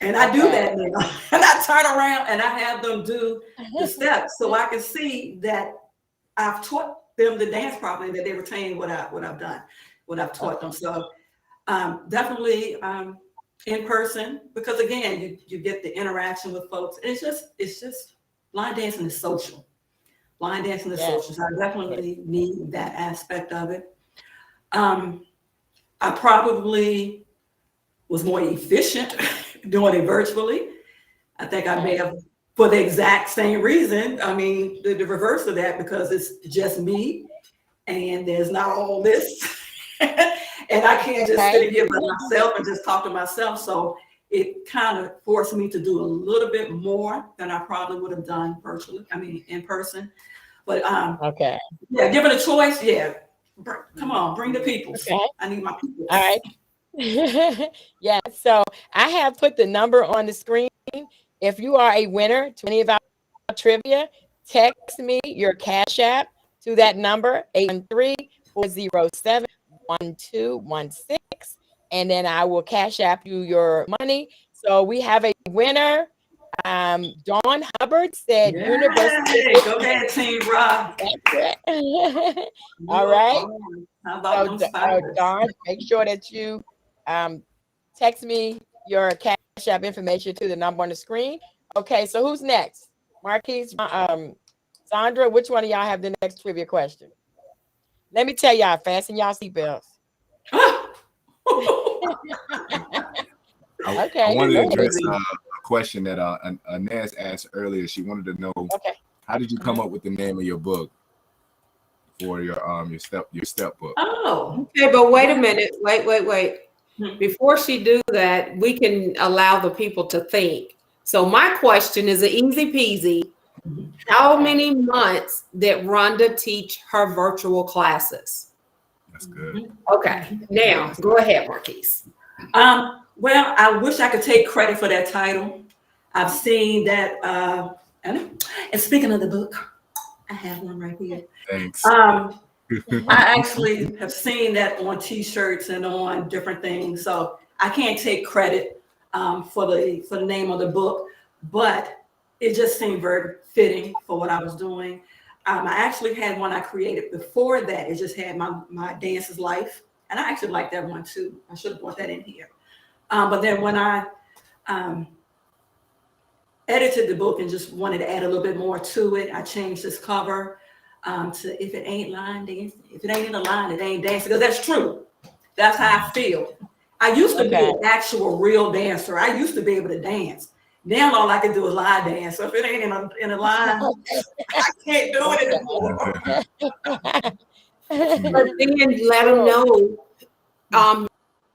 And I do that now. And I turn around and I have them do the steps so I can see that I've taught them the dance properly, that they retain what I've done, what I've taught them. So definitely in person, because again, you get the interaction with folks. It's just line dancing is social. Line dancing is social. So I definitely need that aspect of it. I probably was more efficient doing it virtually. I think I may have, for the exact same reason. I mean, the reverse of that, because it's just me and there's not all this. And I can't just sit here by myself and just talk to myself. So it kind of forced me to do a little bit more than I probably would have done virtually. I mean, in person. But okay. Yeah, given a choice, yeah. Come on, bring the people. Okay. I need my people. All right. Yeah, so I have put the number on the screen. If you are a winner to any of our trivia, text me your Cash App to that number, 813-407-1216, and then I will Cash App you your money. So we have a winner. Dawn Hubbard said Yay! University. Go ahead, Team Rob. All right. How about those spiders? Dawn, make sure that you text me your Cash App information to the number on the screen. Okay, so who's next? Marquise, Sandra, which one of y'all have the next trivia question? Let me tell y'all, fasten y'all seatbelts. Okay. I wanted to address a question that Inez asked earlier. She wanted to know, how did you come up with the name of your book for your step book? Oh, okay, but wait a minute. Wait. Before she do that, we can allow the people to think. So my question is an easy peasy. How many months did Rhonda teach her virtual classes? That's good. Okay, now go ahead, Marquise. Well, I wish I could take credit for that title. I've seen that, and speaking of the book, I have one right here. Thanks. I actually have seen that on T-shirts and on different things, so I can't take credit for the name of the book, but it just seemed very fitting for what I was doing. I actually had one I created before that. It just had my Dance is Life, and I actually like that one too. I should have brought that in here. But then when I edited the book and just wanted to add a little bit more to it, I changed this cover to "If it ain't line dancing, if it ain't in a line, it ain't dancing." Because that's true. That's how I feel. I used to be an actual real dancer. I used to be able to dance. Now all I can do is line dance. So if it ain't in a line, I can't do it anymore. But then let them know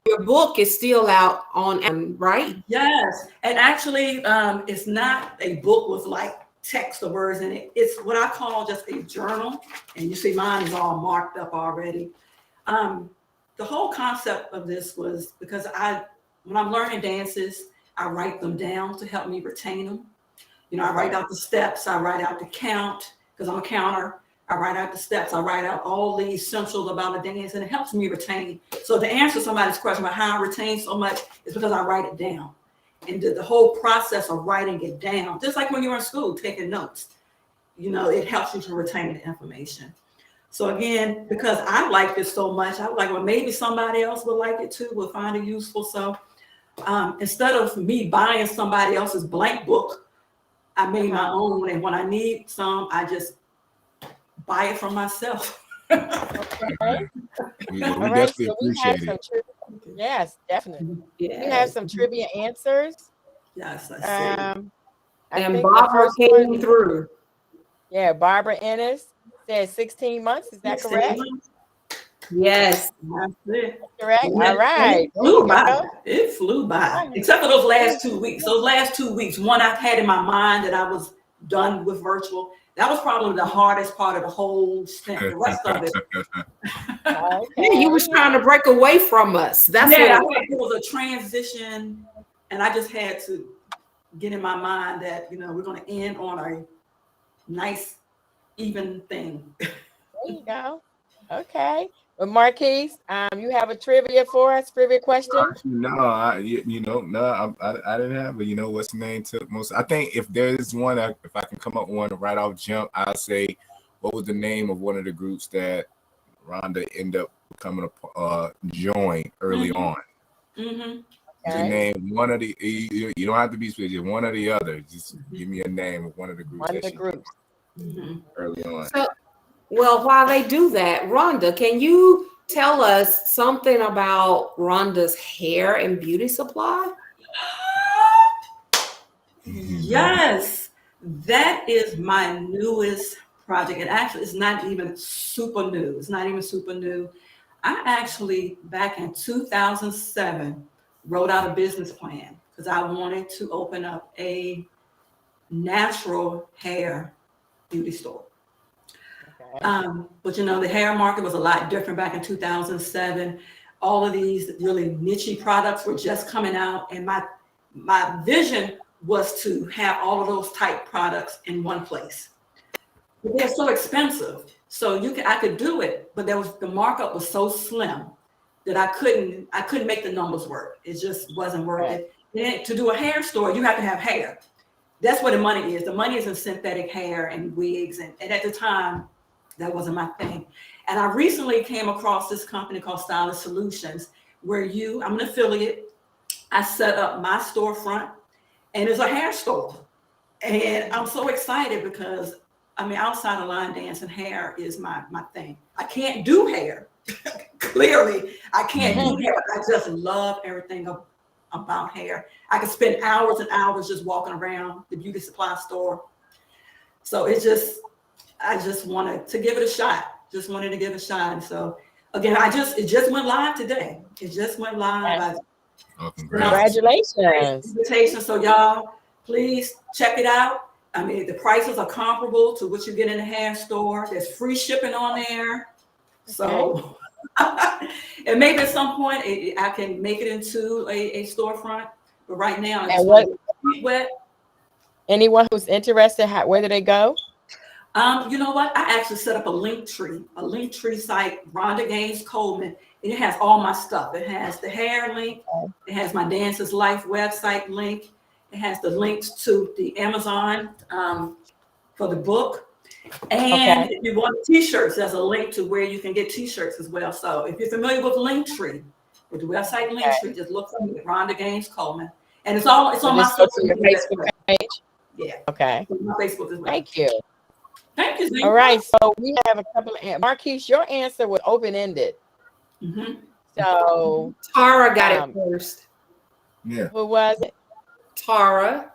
your book is still out on, right? Yes, and actually, it's not a book with like text or words in it. It's what I call just a journal, and you see mine is all marked up already. The whole concept of this was because when I'm learning dances, I write them down to help me retain them. You know, I write out the steps, I write out the count, because I'm a counter. I write out the steps, I write out all the essentials about a dance, and it helps me retain. So to answer somebody's question about how I retain so much is because I write it down. And the whole process of writing it down, just like when you're in school taking notes, you know, it helps you to retain the information. So again, because I like this so much, I was like, well, maybe somebody else would like it too, will find it useful. So instead of me buying somebody else's blank book, I made my own. And when I need some, I just buy it from myself. We definitely appreciate it. Yes, definitely. Yes. We have some trivia answers. Yes, I see. And Barbara came through. Yeah, Barbara Ennis said 16 months. Is that correct? Yes. That's it. Correct. All right. It flew by. Except for those last 2 weeks. Those last 2 weeks, one I had in my mind that I was done with virtual. That was probably the hardest part of the whole stint. The rest of it. Yeah, you was trying to break away from us. That's it was a transition, and I just had to get in my mind that, you know, we're going to end on a nice, even thing. There you go. Okay. But Marquise, you have a trivia for us? Trivia question? No, I didn't have. But you know what's the name took most? I think if there's one, if I can come up with one right off jump, I'll say, what was the name of one of the groups that Rhonda ended up becoming a join early on? Mm-hmm. Okay. You name one of the. You don't have to be specific. One or the other. Just give me a name of one of the groups. One of the groups. Early on. So, well, while they do that, Rhonda, can you tell us something about Rhonda's hair and beauty supply? Yes, that is my newest project. And actually, it's not even super new. I actually, back in 2007, wrote out a business plan because I wanted to open up a natural hair beauty store. Okay. But you know, the hair market was a lot different back in 2007. All of these really niche products were just coming out, and my vision was to have all of those type products in one place. But they're so expensive, so I could do it, but the markup was so slim that I couldn't make the numbers work. It just wasn't worth it. And to do a hair store, you have to have hair. That's where the money is. The money is in synthetic hair and wigs, and at the time, that wasn't my thing. And I recently came across this company called Stylist Solutions, where I'm an affiliate. I set up my storefront, and it's a hair store. And I'm so excited because, I mean, outside of line dance and hair is my thing. I can't do hair. Clearly, I can't do hair. I just love everything about hair. I could spend hours and hours just walking around the beauty supply store. So I just wanted to give it a shot. Just wanted to give it a shot. And so again, it just went live today. It just went live. Oh, Congratulations. So y'all, please check it out. I mean, the prices are comparable to what you get in a hair store. There's free shipping on there. So, and maybe at some point I can make it into a storefront. But right now, wet. Anyone who's interested, where do they go? You know what? I actually set up a link tree site, Rhonda Gaines Coleman, and it has all my stuff. It has the hair link. It has my Dances Life website link. It has the links to the Amazon for the book. And if you want t-shirts, there's a link to where you can get t-shirts as well. So if you're familiar with Linktree, with the website Linktree, just look for me, Rhonda Gaines Coleman. And it's on my Facebook page. Yeah. Okay. My Facebook as well. Thank you. Thank you. All right. So we have a couple of Marquise, your answer was open-ended. Mm-hmm. So Tara got it first. Yeah. Who was it? Tara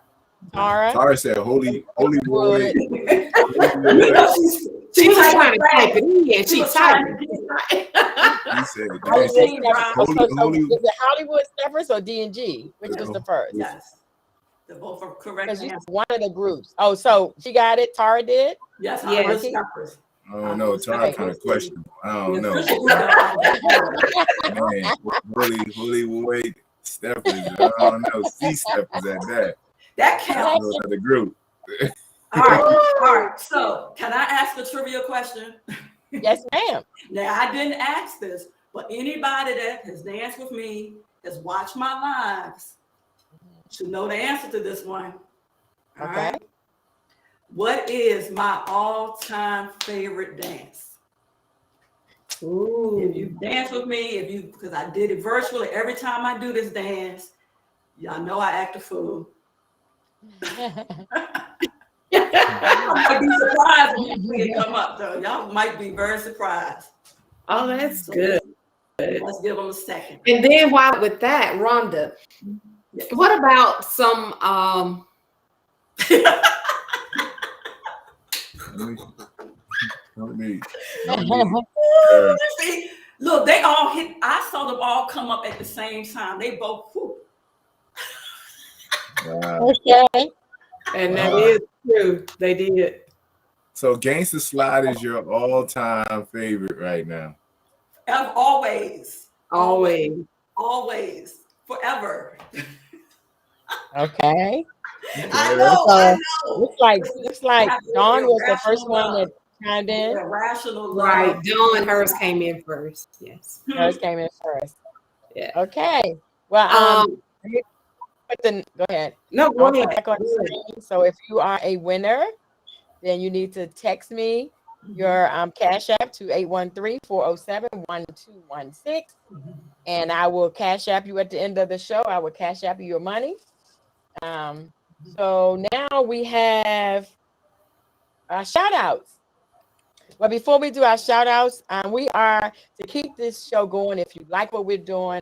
said holy boy. She was trying to type it in. She typed it. He said, holy. Is it Hollywood Steppers or D&G? Which was the first? Yes. They're both are correct. One of the groups. Oh, so she got it. Tara did? Yes. Oh no, Tara kind of questionable. I don't know. Man, Hollywood Steppers. I don't know. C Steppers at that. That counts. The group. All right. So, can I ask a trivia question? Yes, ma'am. Now, I didn't ask this, but anybody that has danced with me, has watched my lives, should know the answer to this one. All right. What is my all-time favorite dance? Ooh. If you dance with me, because I did it virtually, every time I do this dance, y'all know I act a fool. I might be surprised when it come up, though. Y'all might be very surprised. Oh, that's good. Let's give them a second. And then while with that, Rhonda, what about some See, look, they all hit. I saw them all come up at the same time. They both whoop. Wow. Okay. And that is true. They did. So Gangsta Slide is your all-time favorite right now. Always. Forever. Okay. I know. Looks like Dawn was the first one that chimed in. Rational love. Right. Dawn, hers came in first. Yes. Hers came in first. Yeah. Okay. Well, go ahead. No, go ahead. Back on the screen. So if you are a winner, then you need to text me your Cash App to 813-407-1216. And I will Cash App you at the end of the show. I will Cash App you your money. So now we have shout outs. But before we do our shout outs, we are to keep this show going. If you like what we're doing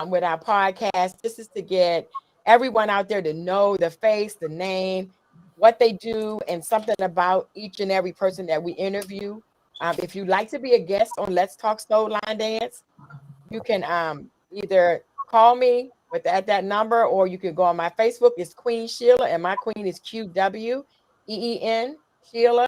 with our podcast, this is to get everyone out there to know the face, the name, what they do, and something about each and every person that we interview. If you'd like to be a guest on Let's Talk Soul Line Dance, you can either call me with at that number, or you can go on my Facebook. It's Queen Sheila, and my queen is QWEEN Sheila.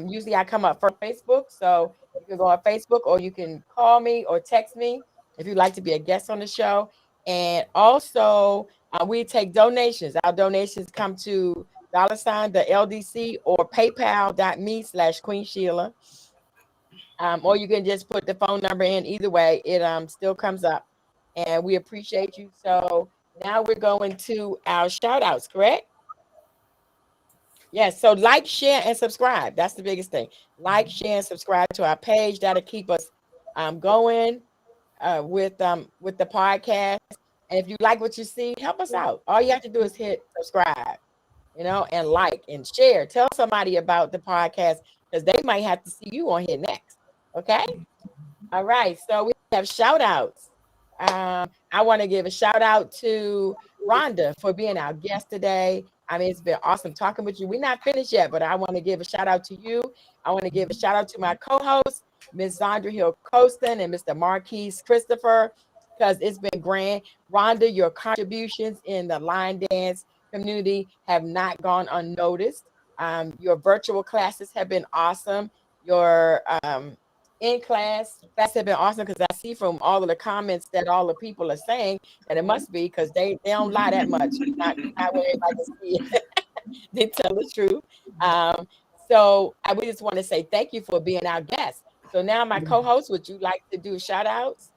Usually I come up for Facebook, so you can go on Facebook, or you can call me or text me if you'd like to be a guest on the show. And also, we take donations. Our donations come to $ the LDC or PayPal.me/Queen Sheila. Or you can just put the phone number in. Either way, it still comes up, and we appreciate you. So now we're going to our shout outs, correct? Yes. So like, share, and subscribe. That's the biggest thing. Like, share, and subscribe to our page. That'll keep us going with the podcast. And if you like what you see, help us out. All you have to do is hit subscribe, and like and share. Tell somebody about the podcast, because they might have to see you on here next. Okay. All right. So we have shout outs. I want to give a shout out to Rhonda for being our guest today. I mean, it's been awesome talking with you. We're not finished yet, but I want to give a shout out to you. I want to give a shout out to my co-hosts, Ms. Zondra Hill Costin and Mr. Marquise Christopher, because it's been grand. Rhonda, your contributions in the line dance community have not gone unnoticed. Your virtual classes have been awesome. Your in-class classes have been awesome, because I see from all of the comments that all the people are saying that it must be, because they don't lie that much. Not what everybody can see it. They tell the truth. So we just want to say thank you for being our guest. So now, my co-host, would you like to do shout outs?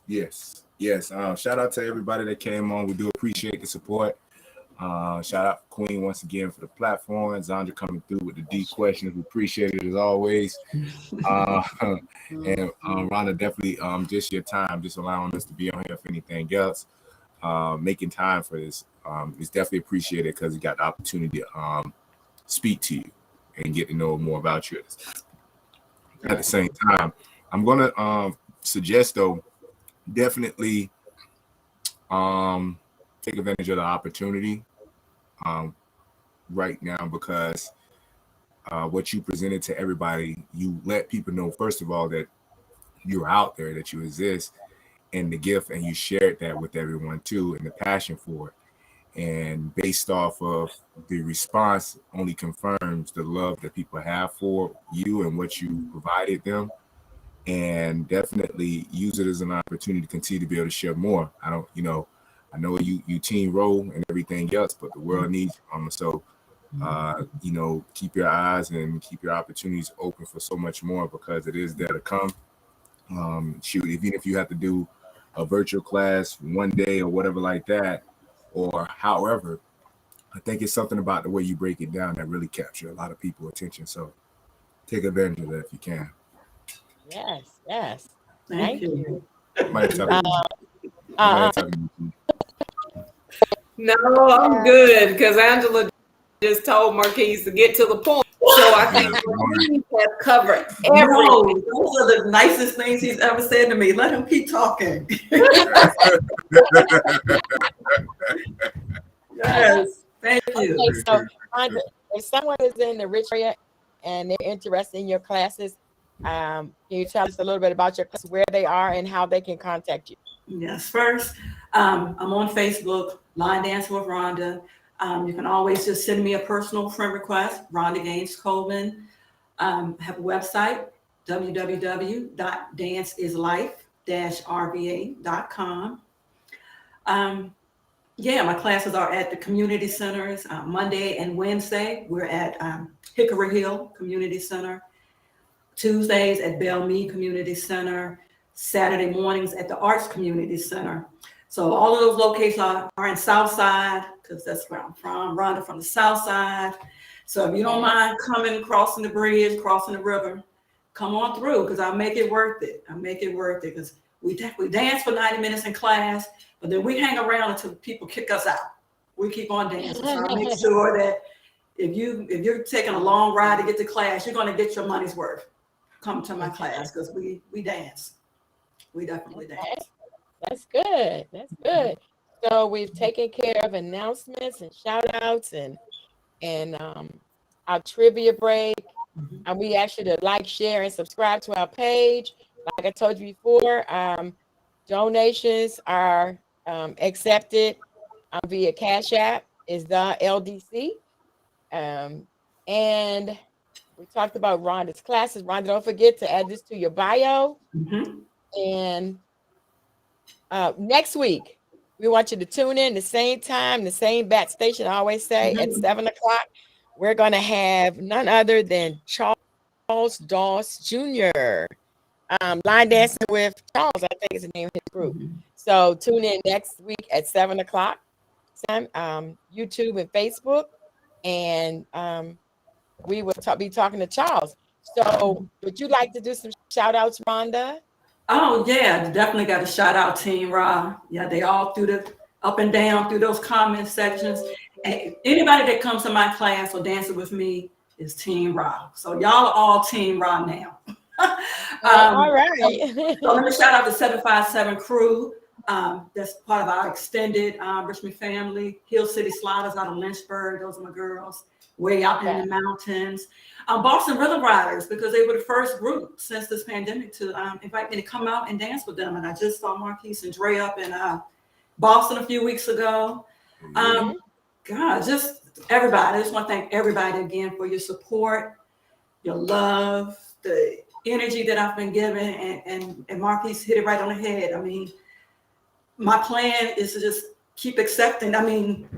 Yes. Shout out to everybody that came on. We do appreciate the support. Shout out Queen once again for the platform. Zondra coming through with the deep questions. We appreciate it as always. And Rhonda, definitely just your time, just allowing us to be on here for anything else. Making time for this is definitely appreciated, because you got the opportunity to speak to you and get to know more about you. At the same time, I'm gonna suggest, though, definitely take advantage of the opportunity right now, because what you presented to everybody, you let people know, first of all, that you're out there, that you exist, and the gift, and you shared that with everyone too, and the passion for it. And based off of the response, only confirms the love that people have for you and what you provided them. And definitely use it as an opportunity to continue to be able to share more. I know you team role and everything else, but the world needs you. So keep your eyes and keep your opportunities open for so much more, because it is there to come. Even if you have to do a virtual class one day or whatever like that, or however, I think it's something about the way you break it down that really capture a lot of people's attention. So take advantage of that if you can. Yes. Thank you. No, I'm good, because Angela just told Marquise to get to the point. So I think Marquise has covered everything. No, those are the nicest things he's ever said to me. Let him keep talking. Yes, thank you. Okay, so if someone is in the rich area and they're interested in your classes, can you tell us a little bit about your class, where they are, and how they can contact you? Yes, first, I'm on Facebook, Line Dance with Rhonda. You can always just send me a personal friend request, Rhonda Gaines Coleman. Have a website, www.danceislife-rva.com. My classes are at the community centers. Monday and Wednesday, we're at Hickory Hill Community Center. Tuesdays at Belle Meade Community Center. Saturday mornings at the Arts Community Center. So all of those locations are in Southside, because that's where I'm from. Rhonda from the Southside. So if you don't mind coming, crossing the bridge, crossing the river, come on through, because I'll make it worth it. Because we dance for 90 minutes in class, but then we hang around until people kick us out. We keep on dancing. So I'll make sure that if you're taking a long ride to get to class, you're going to get your money's worth. Come to my class, because we dance. We definitely dance. That's good. So we've taken care of announcements and shout outs and our trivia break. And we ask you to like, share, and subscribe to our page. Like I told you before, Donations are accepted via Cash App, is the LDC. And we talked about Rhonda's classes. Rhonda, don't forget to add this to your bio. And next week, we want you to tune in the same time, the same bat station. I always say at 7 o'clock. We're going to have none other than Charles Doss Jr. Line Dancing with Charles, I think is the name of his group. So tune in next week at 7 o'clock. YouTube and Facebook. And we will be talking to Charles. So would you like to do some shout outs, Rhonda? Oh yeah, definitely got to shout out Team Ra. Yeah, they all through the up and down through those comment sections. And anybody that comes to my class or dancing with me is Team Ra. So y'all are all Team Ra now. All right. So let me shout out the 757 crew. That's part of our extended Richmond family. Hill City Sliders out of Lynchburg. Those are my girls. Way out in the mountains. Boston Rhythm Riders, because they were the first group since this pandemic to invite me to come out and dance with them. And I just saw Marquise and Dre up in Boston a few weeks ago. God, just everybody. I just want to thank everybody again for your support, your love, the energy that I've been given. And Marquise hit it right on the head. I mean, my plan is to just keep accepting. I mean,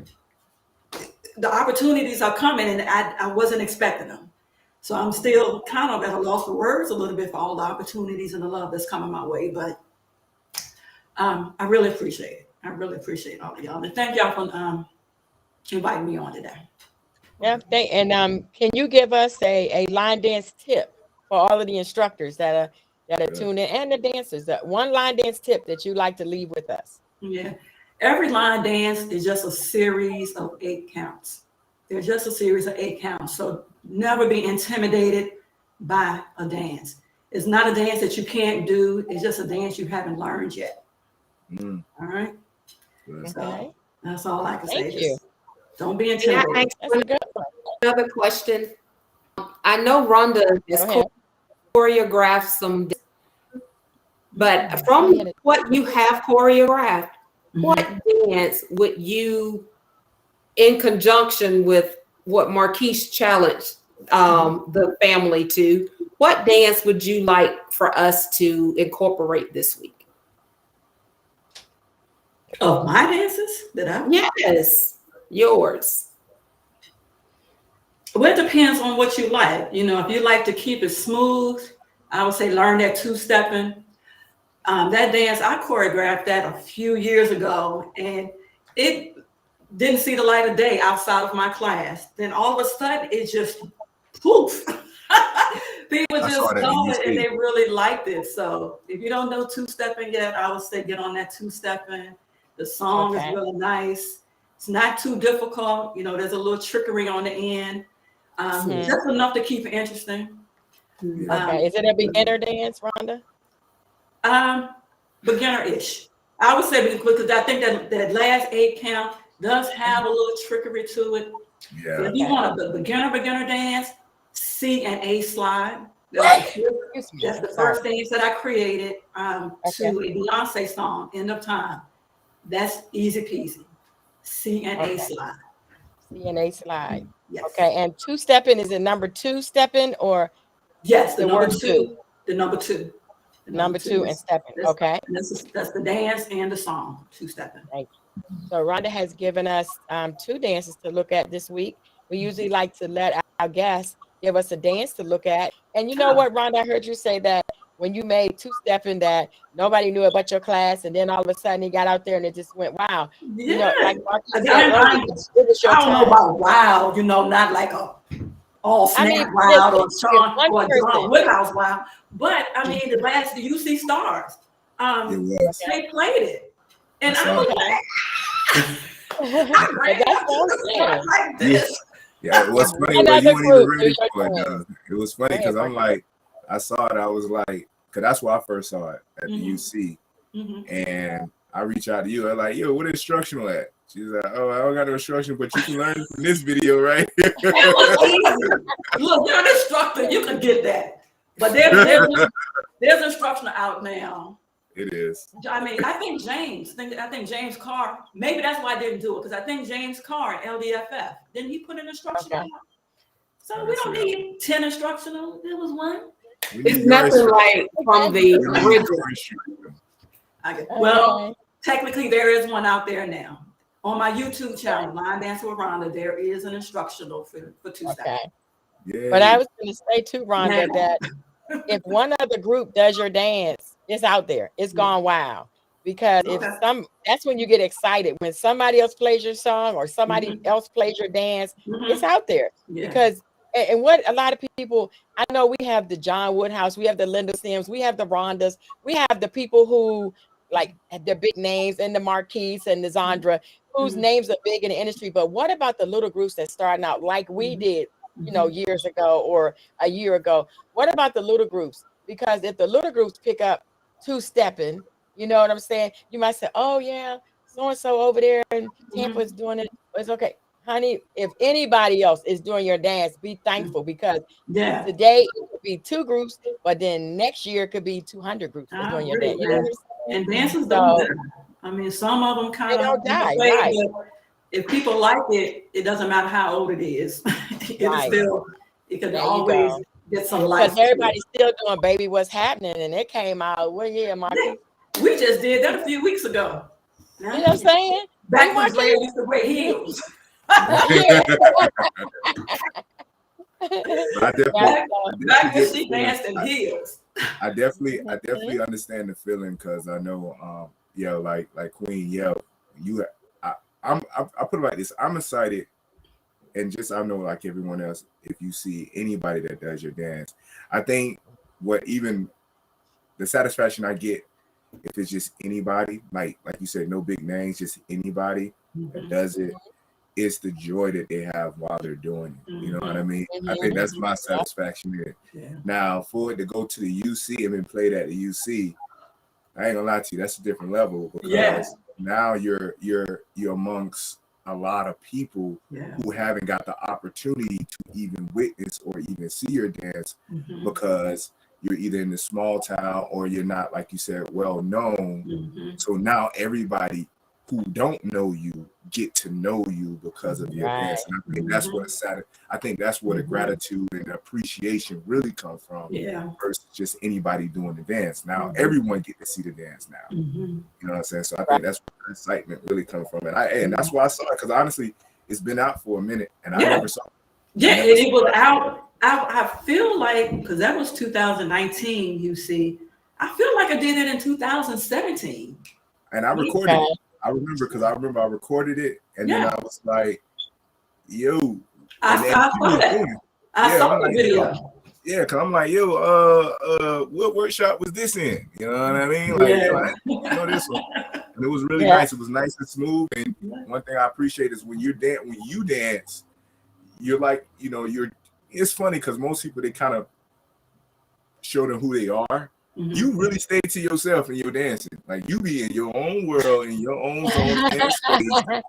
the opportunities are coming and I wasn't expecting them. So I'm still kind of at a loss for words a little bit for all the opportunities and the love that's coming my way. But I really appreciate it. I really appreciate all of y'all. And thank y'all for inviting me on today. Yeah, and can you give us a line dance tip for all of the instructors that are tuned in and the dancers? That one line dance tip that you like to leave with us? Yeah. Every line dance is just a series of 8 counts. They're just a series of 8 counts. So never be intimidated by a dance. It's not a dance that you can't do. It's just a dance you haven't learned yet. All right. So that's all I can say. Thank you. Don't be intimidated. Another question. I know Rhonda has choreographed some, but from what you have choreographed, what dance would you, in conjunction with what Marquise challenged the family to, what dance would you like for us to incorporate this week? Of my dances that I Yes, yours. Well, it depends on what you like. You know, if you like to keep it smooth, I would say learn that 2-stepping. That dance, I choreographed that a few years ago, and it didn't see the light of day outside of my class. Then all of a sudden, it just poof. People just know it, and they really liked it. So if you don't know 2-stepping yet, I would say get on that 2-stepping. The song is really nice. It's not too difficult. You know, there's a little trickery on the end. Just enough to keep it interesting. Okay. Is it a beginner dance, Rhonda? Beginner-ish. I would say because I think that last 8 count does have a little trickery to it. Yeah. So if you want a beginner dance, C and A slide. That's the first dance that I created to a Beyonce song, End of Time. That's easy peasy. C and A slide. C and A slide. Yes. Okay. And 2-stepping, is it number 2-stepping or? Yes, the number word 2. The number 2. Number 2 and stepping. Okay. That's the dance and the song, 2-stepping. Thank you. So Rhonda has given us 2 dances to look at this week. We usually like to let our guests give us a dance to look at. And you know what, Rhonda, I heard you say that when you made 2-stepping that nobody knew about your class, and then all of a sudden he got out there and it just went wow. Yeah. You know, like Marquis said, I don't know about wow, you know, not like a all snap wild or Sean or John Woodhouse wild. But I mean, the UC Stars, they played it, and I was like this. Yeah, it was funny when you weren't even ready for it. It was funny because I'm like, I saw it, I was like, because that's where I first saw it at the UC, and I reach out to you, I'm like, yo, what instructional at? She's like, oh, I don't got no instruction, but you can learn from this video right here. Look, you're an instructor, you can get that. But there's instructional out now It is. I mean, I think James Carr, maybe that's why I didn't do it, because I think James Carr, LDFF, didn't he put an instructional out? So we don't need 10 instructional. There was one. It's nothing like from the original. Well, technically there is one out there now. On my YouTube channel, Line Dance with Rhonda, there is an instructional for 2 seconds. Okay. Yeah. But I was going to say too, Rhonda, that if one other group does your dance, it's out there. It's gone wild. Because if that's when you get excited. When somebody else plays your song or somebody else plays your dance, it's out there. Because and what a lot of people, I know we have the John Woodhouse, we have the Linda Sims, we have the Rhondas, we have the people who like the big names and the Marquise and the Zandra, whose names are big in the industry. But what about the little groups that starting out like we did, you know, years ago or a year ago? What about the little groups? Because if the little groups pick up two-stepping, you know what I'm saying? You might say, oh yeah, so-and-so over there in Tampa is doing it. It's okay. Honey, if anybody else is doing your dance, be thankful, because today it could be 2 groups, but then next year it could be 200 groups doing your dance. You know what I'm saying? And dances don't die. I mean, some of them kind of don't die, right? But if people like it, it doesn't matter how old it is. It can always get some life. Because everybody's still doing Baby What's Happening, and it came out what year, Marky? We just did that a few weeks ago. You know what I'm saying? Back when Ray used to wear heels. I definitely understand the feeling, because I know, like Queen, I put it like this: I'm excited, and just I know, like everyone else, if you see anybody that does your dance, I think what even the satisfaction I get if it's just anybody, like you said, no big names, just anybody that does it. It's the joy that they have while they're doing it. You know what I mean? I think that's my satisfaction there. Now, for it to go to the UC and been played at the UC, I ain't gonna lie to you, that's a different level, because now you're amongst a lot of people who haven't got the opportunity to even witness or even see your dance, because you're either in the small town or you're not, like you said, well known. So now everybody who don't know you get to know you because of your dance. And I think that's what a gratitude and appreciation really come from, versus just anybody doing the dance. Now everyone get to see the dance now. You know what I'm saying? So I think that's where the excitement really comes from. And that's why I saw it, because honestly, it's been out for a minute and I never saw it. It was out. I feel like, because that was 2019, you see, I feel like I did it in 2017. And I recorded it. I remember, because I recorded it, and then I was like, yo. I saw that. I saw the video. Yeah, because I'm like, yo, what workshop was this in? You know what I mean? Like, I know this one. And it was really nice. It was nice and smooth. And one thing I appreciate is when you dance, you're like, it's funny, because most people, they kind of show them who they are. You really stay to yourself in your dancing. Like, you be in your own world, in your own zone and space,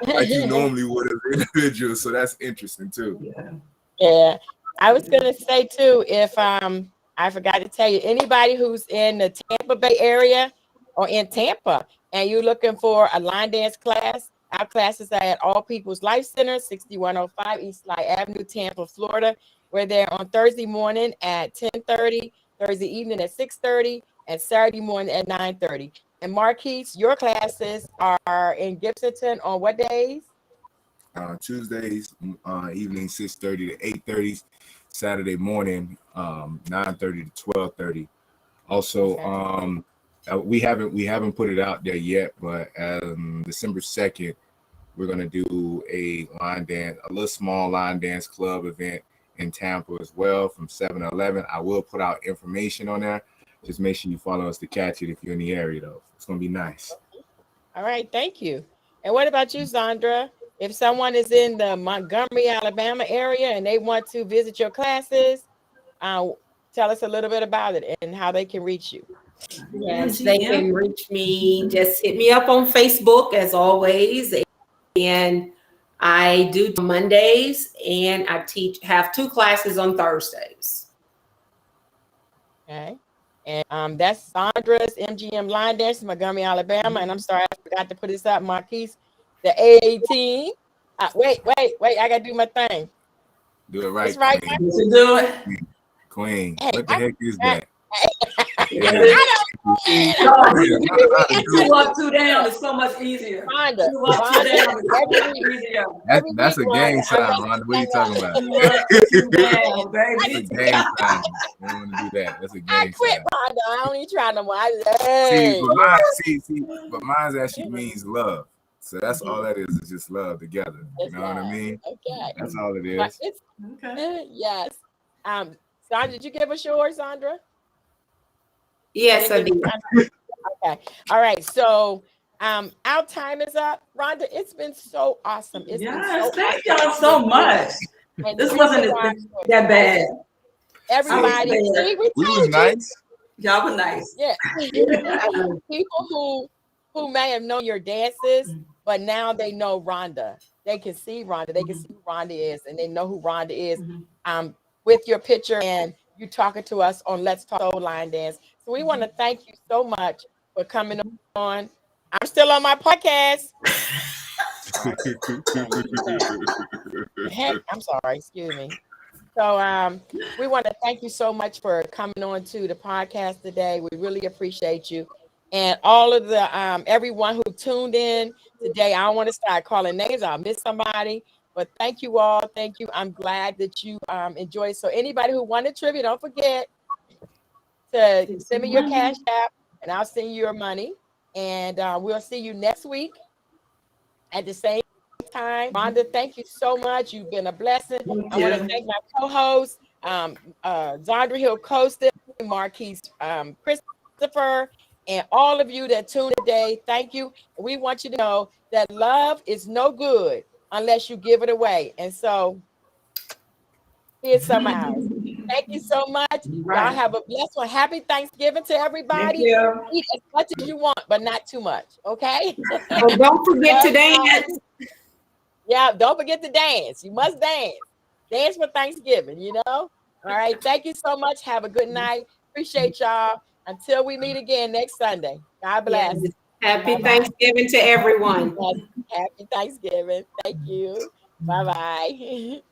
like you normally would as an individual. So that's interesting too. Yeah. I was gonna say too, if I forgot to tell you, anybody who's in the Tampa Bay area or in Tampa and you're looking for a line dance class, our classes are at All People's Life Center, 6105 East Lye Avenue, Tampa, Florida. We're there on Thursday morning at 10:30. Thursday evening at 6:30, and Saturday morning at 9:30. And Marquise, your classes are in Gibsonton on what days? Tuesdays evening 6:30 to 8:30. Saturday morning 9:30 to 12:30. Also, we haven't put it out there yet, but December 2nd, we're gonna do a little small line dance club event in Tampa as well, from 7 to 11. I will put out information on there. Just make sure you follow us to catch it if you're in the area, though. It's going to be nice. All right. Thank you. And what about you, Zandra? If someone is in the Montgomery, Alabama area and they want to visit your classes, tell us a little bit about it and how they can reach you. Yes, they can reach me. Just hit me up on Facebook, as always. And I do Mondays, and I have 2 classes on Thursdays. Okay. And that's Sandra's MGM line dance, Montgomery, Alabama. And I'm sorry, I forgot to put this up, Marquise, the A18. Wait, I gotta do my thing. Do it right. It's right. You should do it. Queen. Hey, what the heck is that? Two up, two down is so much easier. Rhonda, Two up, two down is so much easier. That's a gang sign, Rhonda. What are you talking about? Two up, two down, That's a baby. gang sign. You don't want to do that. That's a gang I quit, sign. Rhonda. I don't even try no more. But mine actually means love. So that's all that is just love together. You know what I mean? Okay. That's all it is. Okay. Yes. Sandra, did you give us yours, Sandra? Yes, I did. Okay. All right. So our time is up. Rhonda, it's been so awesome. It's been so thank awesome. y'all so much. And This wasn't that bad. Everybody, see, we was nice. Y'all were nice. Yeah. People who may have known your dances, but now they know Rhonda. They can see Rhonda. They can see who Rhonda is, and they know who Rhonda is. With your picture and you talking to us on Let's Talk Soul Line Dance. So we want to thank you so much for coming on. I'm still on my podcast. Heck, I'm sorry. Excuse me. So we want to thank you so much for coming on to the podcast today. We really appreciate you. And all of the everyone who tuned in today. I don't want to start calling names. I'll miss somebody. But thank you all. Thank you. I'm glad that you enjoyed. So anybody who wanted trivia, don't forget to send me your Cash App and I'll send you your money. And we'll see you next week at the same time. Rhonda, thank you so much. You've been a blessing. I want to thank my co-host, Zandra Hill Coaston, Marquise Christopher, and all of you that tuned today. Thank you. We want you to know that love is no good unless you give it away. And so here's some hours. Thank you so much. Y'all have a blessed one. Happy Thanksgiving to everybody. Eat as much as you want, but not too much. Okay. Oh, don't forget to dance. Yeah, don't forget to dance. You must dance. Dance for Thanksgiving, you know? All right. Thank you so much. Have a good night. Appreciate y'all. Until we meet again next Sunday. God bless. Yes. Happy Thanksgiving to everyone. Happy Thanksgiving. Thank you. Bye-bye.